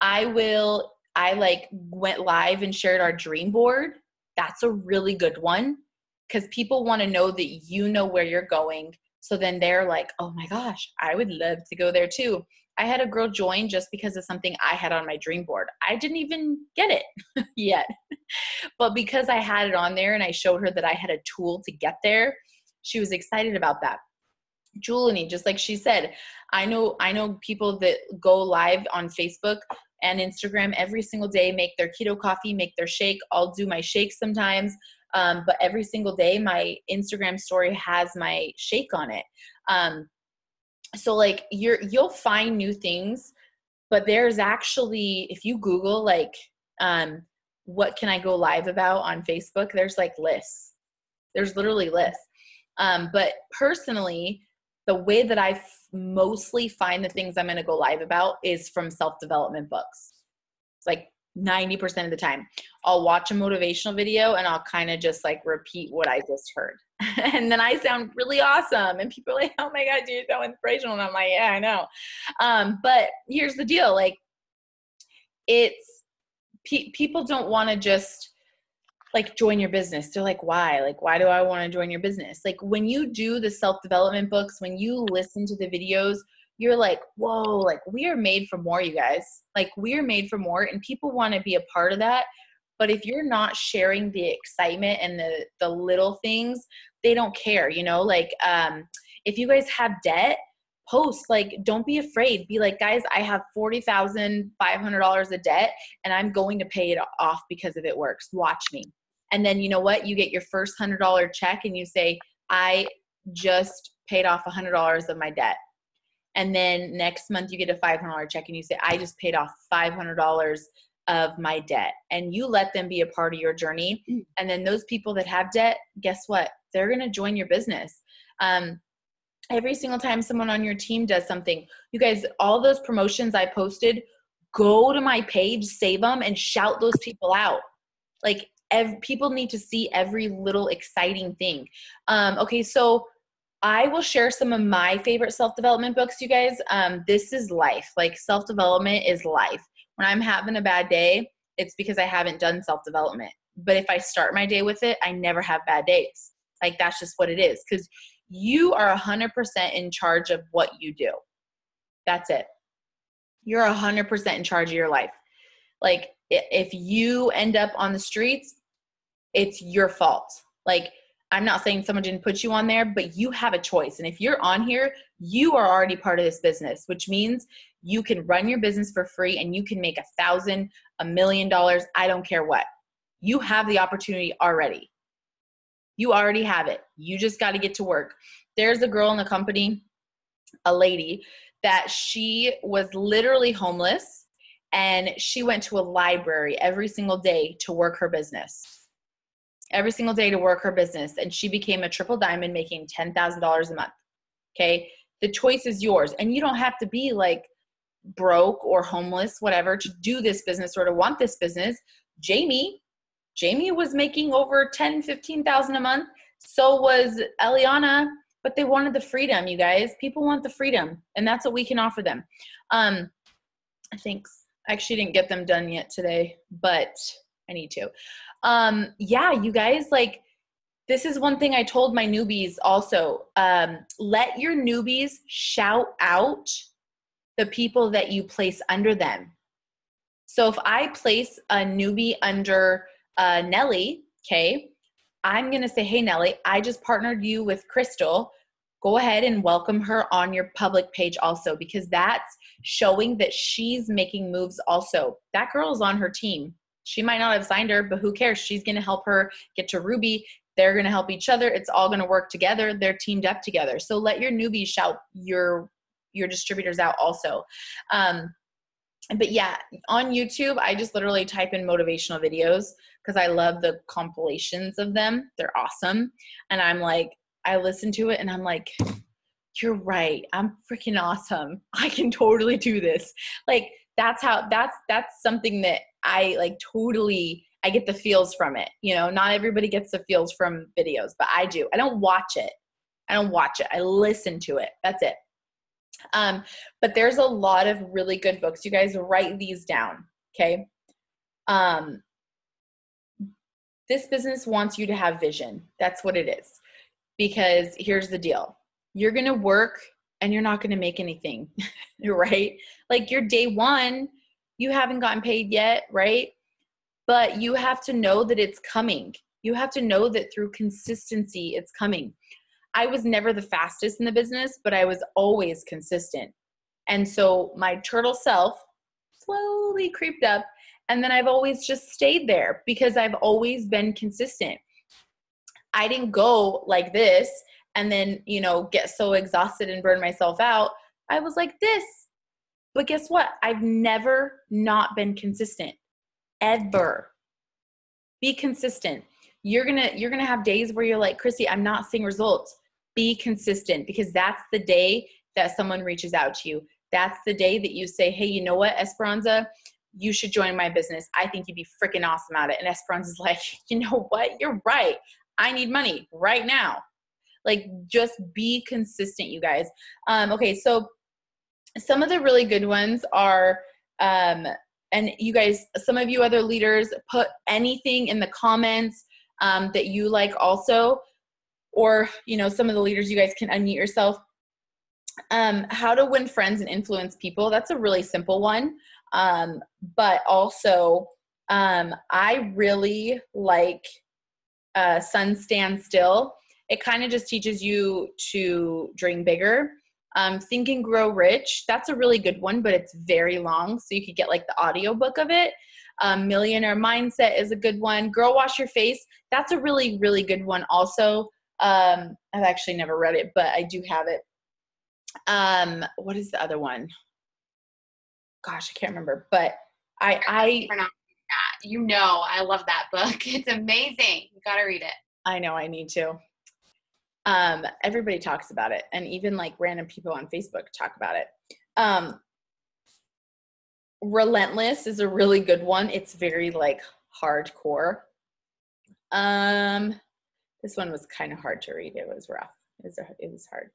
S1: I went live and shared our dream board. That's a really good one because people want to know that you know where you're going So then they're like, oh my gosh, I would love to go there too. I had a girl join just because of something I had on my dream board. I didn't even get it yet. But because I had it on there and I showed her that I had a tool to get there, she was excited about that. Julie, just like she said, I know people that go live on Facebook and Instagram every single day, make their keto coffee, make their shake. I'll do my shake sometimes. But every single day, my Instagram story has my shake on it. So like you'll find new things, but there's actually, if you Google like, what can I go live about on Facebook? There's like lists. There's literally lists. But personally, the way that I mostly find the things I'm going to go live about is from self-development books. Like 90% of the time, I'll watch a motivational video and I'll kind of just like repeat what I just heard. And then I sound really awesome. And people are like, oh my God, you're so inspirational. And I'm like, yeah, I know. But here's the deal. Like people don't want to just like join your business. They're like, why? Like, why do I want to join your business? Like when you do the self-development books, when you listen to the videos, you're like, whoa, like we are made for more, you guys. Like we are made for more and people want to be a part of that. But if you're not sharing the excitement and the little things, they don't care, you know, like if you guys have debt, post, like, don't be afraid. Be like, guys, I have $40,500 of debt and I'm going to pay it off because if it works, watch me. And then you know what? You get your first $100 check and you say, I just paid off $100 of my debt. And then next month you get a $500 check and you say, I just paid off $500 of my debt. And you let them be a part of your journey. And then those people that have debt, guess what? They're going to join your business. Every single time someone on your team does something, you guys, all those promotions I posted, go to my page, save them, and shout those people out. Like people need to see every little exciting thing. Okay, so I will share some of my favorite self-development books, you guys. This is life. Like self-development is life. When I'm having a bad day, it's because I haven't done self-development. But if I start my day with it, I never have bad days. Like that's just what it is. Because you are 100% in charge of what you do. That's it. You're 100% in charge of your life. Like if you end up on the streets, it's your fault. Like I'm not saying someone didn't put you on there, but you have a choice. And if you're on here, you are already part of this business, which means you can run your business for free and you can make $1,000, $1 million. I don't care what. You have the opportunity already. You already have it. You just got to get to work. There's a girl in the company, a lady, that she was literally homeless and she went to a library every single day to work her business. Every single day to work her business. And she became a triple diamond making $10,000 a month. Okay. The choice is yours. And you don't have to be like broke or homeless, whatever, to do this business or to want this business. Jamie was making over $10,000, $15,000 a month. So was Eliana, but they wanted the freedom, you guys. People want the freedom, and that's what we can offer them. Thanks. I actually didn't get them done yet today, but I need to. Yeah, you guys, like, this is one thing I told my newbies also. Let your newbies shout out the people that you place under them. So if I place a newbie under Nelly, okay, I'm going to say, hey, Nelly, I just partnered you with Crystal. Go ahead and welcome her on your public page also, because that's showing that she's making moves also. That girl is on her team. She might not have signed her, but who cares? She's going to help her get to Ruby. They're going to help each other. It's all going to work together. They're teamed up together. So let your newbies shout your distributors out also. But yeah, on YouTube, I just literally type in motivational videos because I love the compilations of them. They're awesome. And I'm like, I listen to it and I'm like, you're right. I'm freaking awesome. I can totally do this. Like that's something that I like totally, I get the feels from it. You know, not everybody gets the feels from videos, but I do. I don't watch it. I listen to it. That's it. But there's a lot of really good books. You guys write these down. Okay. This business wants you to have vision. That's what it is. Because here's the deal. you're going to work and you're not going to make anything, right? Like your day one, you haven't gotten paid yet, right? But you have to know that it's coming. You have to know that through consistency, it's coming. I was never the fastest in the business, but I was always consistent. And so my turtle self slowly creeped up, and then I've always just stayed there because I've always been consistent. I didn't go like this and then, get so exhausted and burn myself out. I was like this. But guess what? I've never not been consistent. Ever. Be consistent. You're gonna have days where you're like, Christy, I'm not seeing results. Be consistent, because that's the day that someone reaches out to you. That's the day that you say, hey, you know what, Esperanza, you should join my business. I think you'd be freaking awesome at it. And Esperanza's like, you know what? You're right. I need money right now. Like, just be consistent, you guys. Okay, so some of the really good ones are, and you guys, some of you other leaders, put anything in the comments that you like also, or, some of the leaders, you guys can unmute yourself. How to win friends and influence people. That's a really simple one. But also, I really like Sun Stand Still. It kind of just teaches you to dream bigger. Think and Grow Rich. That's a really good one, but it's very long. So you could get like the audio book of it. Millionaire Mindset is a good one. Girl Wash Your Face. That's a really, really good one also. I've actually never read it, but I do have it. What is the other one? Gosh, I can't remember, but I
S2: love that book. It's amazing. You got to read it.
S1: I know I need to. Everybody talks about it, and even like random people on Facebook talk about it. Relentless is a really good one. It's very like hardcore. This one was kind of hard to read. It was rough. It was hard.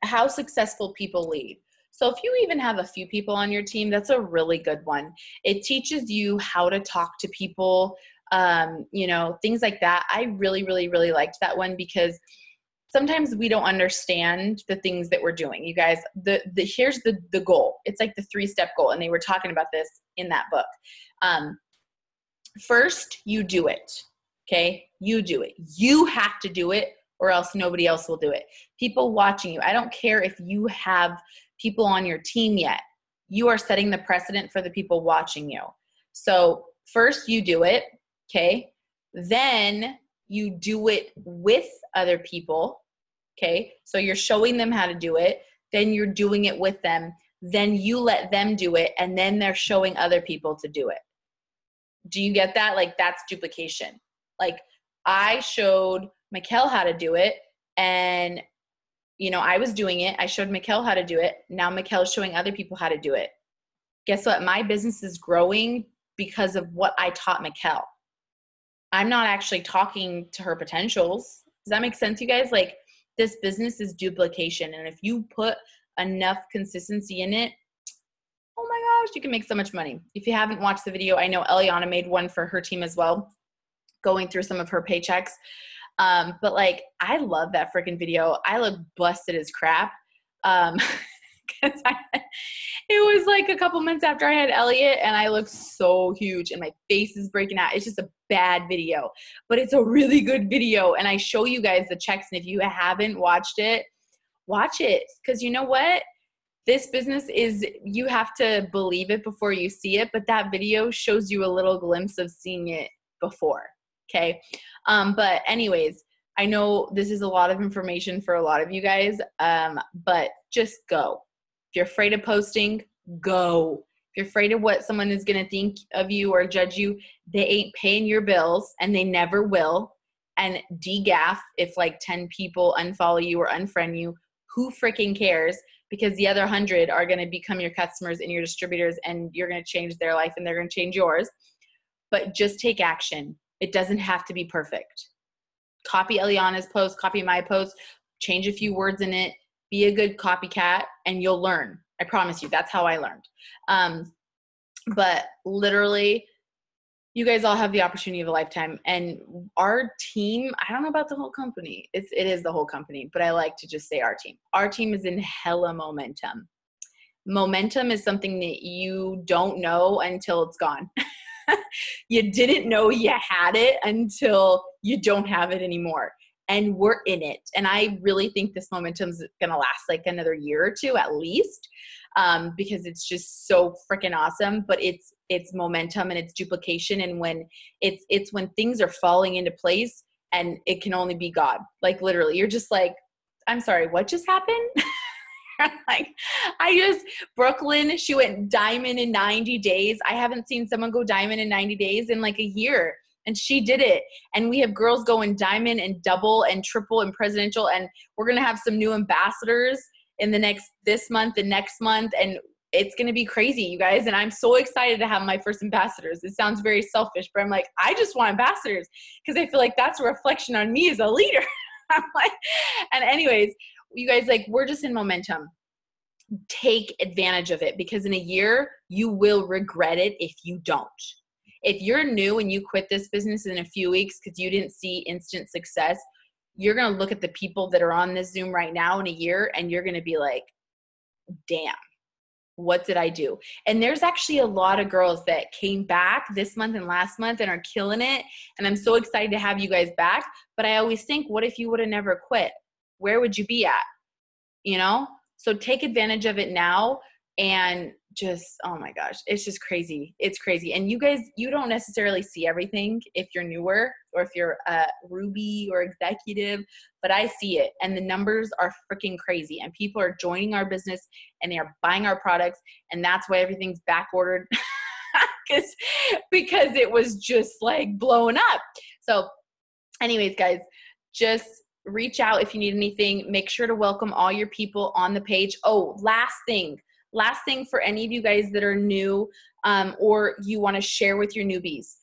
S1: How Successful People Lead. So if you even have a few people on your team, that's a really good one. It teaches you how to talk to people, things like that. I really, really, really liked that one, because sometimes we don't understand the things that we're doing. You guys, here's the goal. It's like the 3-step goal, and they were talking about this in that book. First, you do it. Okay? You do it. You have to do it, or else nobody else will do it. People watching you. I don't care if you have people on your team yet. You are setting the precedent for the people watching you. So first you do it, okay? Then you do it with other people, okay? So you're showing them how to do it. Then you're doing it with them. Then you let them do it, and then they're showing other people to do it. Do you get that? Like, that's duplication. Like, I showed Mikkel how to do it, and I was doing it. I showed Mikkel how to do it. Now Mikkel's showing other people how to do it. Guess what? My business is growing because of what I taught Mikkel. I'm not actually talking to her potentials. Does that make sense, you guys? Like, this business is duplication. And if you put enough consistency in it, oh my gosh, you can make so much money. If you haven't watched the video, I know Eliana made one for her team as well, going through some of her paychecks. But like, I love that freaking video. I look busted as crap. Cause it was like a couple months after I had Elliot, and I look so huge and my face is breaking out. It's just a bad video, but it's a really good video. And I show you guys the checks. And if you haven't watched it, watch it. Cause you know what? This business is, you have to believe it before you see it. But that video shows you a little glimpse of seeing it before. Okay. But anyways, I know this is a lot of information for a lot of you guys, but just go. If you're afraid of posting, go. If you're afraid of what someone is going to think of you or judge you, they ain't paying your bills, and they never will. And degaff if like 10 people unfollow you or unfriend you. Who freaking cares? Because the other 100 are going to become your customers and your distributors, and you're going to change their life and they're going to change yours. But just take action. It doesn't have to be perfect. Copy Eliana's post, copy my post, change a few words in it, be a good copycat, and you'll learn. I promise you, that's how I learned. But literally, you guys all have the opportunity of a lifetime. And our team, I don't know about the whole company. It is the whole company, but I like to just say our team. Our team is in hella momentum. Momentum is something that you don't know until it's gone. You didn't know you had it until you don't have it anymore. And we're in it. And I really think this momentum is going to last like another year or two at least, because it's just so freaking awesome. But it's momentum and it's duplication. And when it's when things are falling into place, and it can only be God. Like literally, you're just like, I'm sorry, what just happened? Like, Brooklyn, she went diamond in 90 days. I haven't seen someone go diamond in 90 days in like a year. And she did it. And we have girls going diamond and double and triple and presidential. And we're going to have some new ambassadors in this month and next month. And it's going to be crazy, you guys. And I'm so excited to have my first ambassadors. It sounds very selfish, but I'm like, I just want ambassadors because I feel like that's a reflection on me as a leader. I'm like, and anyways, you guys, like, we're just in momentum. Take advantage of it, because in a year you will regret it if you don't. If you're new and you quit this business in a few weeks because you didn't see instant success, you're going to look at the people that are on this Zoom right now in a year and you're going to be like, damn, what did I do? And there's actually a lot of girls that came back this month and last month and are killing it. And I'm so excited to have you guys back. But I always think, what if you would have never quit? Where would you be at? You know? So take advantage of it now, and just, oh my gosh, it's just crazy. It's crazy. And you guys, you don't necessarily see everything if you're newer or if you're a Ruby or executive, but I see it. And the numbers are freaking crazy. And people are joining our business and they are buying our products. And that's why everything's back ordered because it was just like blowing up. So anyways, guys, just reach out if you need anything. Make sure to welcome all your people on the page. Oh, last thing for any of you guys that are new, or you want to share with your newbies.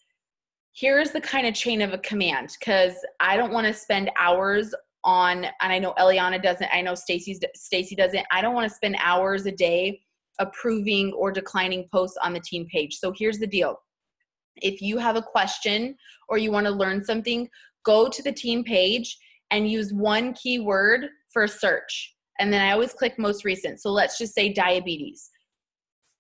S1: Here's the kind of chain of a command, because I don't want to spend hours on, and I know Eliana doesn't, I know Stacy doesn't, I don't want to spend hours a day approving or declining posts on the team page. So here's the deal. If you have a question or you want to learn something, go to the team page and use one keyword for a search. And then I always click most recent. So let's just say diabetes.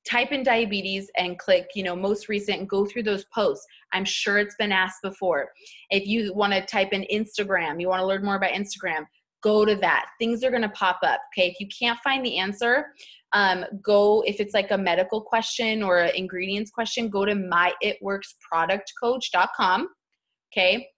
S1: Type in diabetes and click, most recent, and go through those posts. I'm sure it's been asked before. If you want to type in Instagram, you want to learn more about Instagram, go to that. Things are going to pop up. Okay. If you can't find the answer, if it's like a medical question or an ingredients question, go to myitworksproductcoach.com. Okay.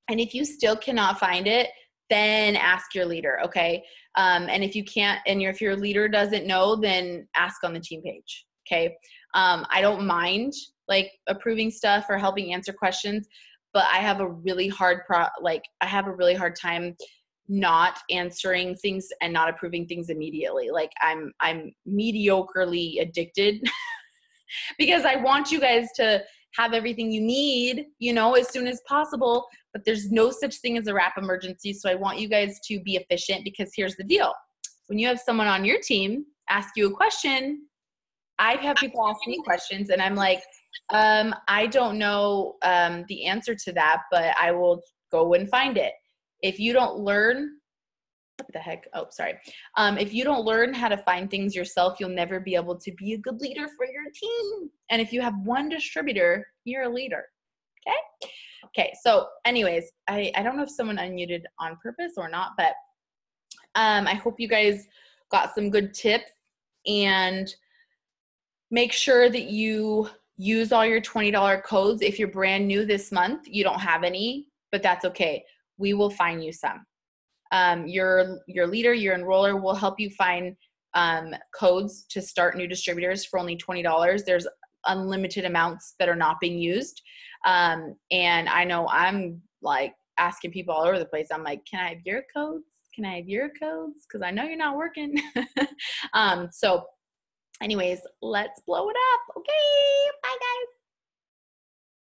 S1: And if you still cannot find it, then ask your leader, okay? And if you can't, and if your leader doesn't know, then ask on the team page, okay? I don't mind like approving stuff or helping answer questions, but I have a really hard time not answering things and not approving things immediately. Like I'm mediocrely addicted because I want you guys to have everything you need, as soon as possible. But there's no such thing as a wrap emergency. So I want you guys to be efficient, because here's the deal. When you have someone on your team ask you a question, I have people ask me questions and I'm like, I don't know the answer to that, but I will go and find it. If you don't learn, what the heck? Oh, sorry. If you don't learn how to find things yourself, you'll never be able to be a good leader for your team. And if you have one distributor, you're a leader. Okay. So anyways, I don't know if someone unmuted on purpose or not, but I hope you guys got some good tips, and make sure that you use all your $20 codes. If you're brand new this month, you don't have any, but that's okay. We will find you some. Your leader, your enroller will help you find codes to start new distributors for only $20. There's unlimited amounts that are not being used. And I know I'm like asking people all over the place. I'm like, can I have your codes? Can I have your codes? Because I know you're not working. So anyways, let's blow it up. Okay.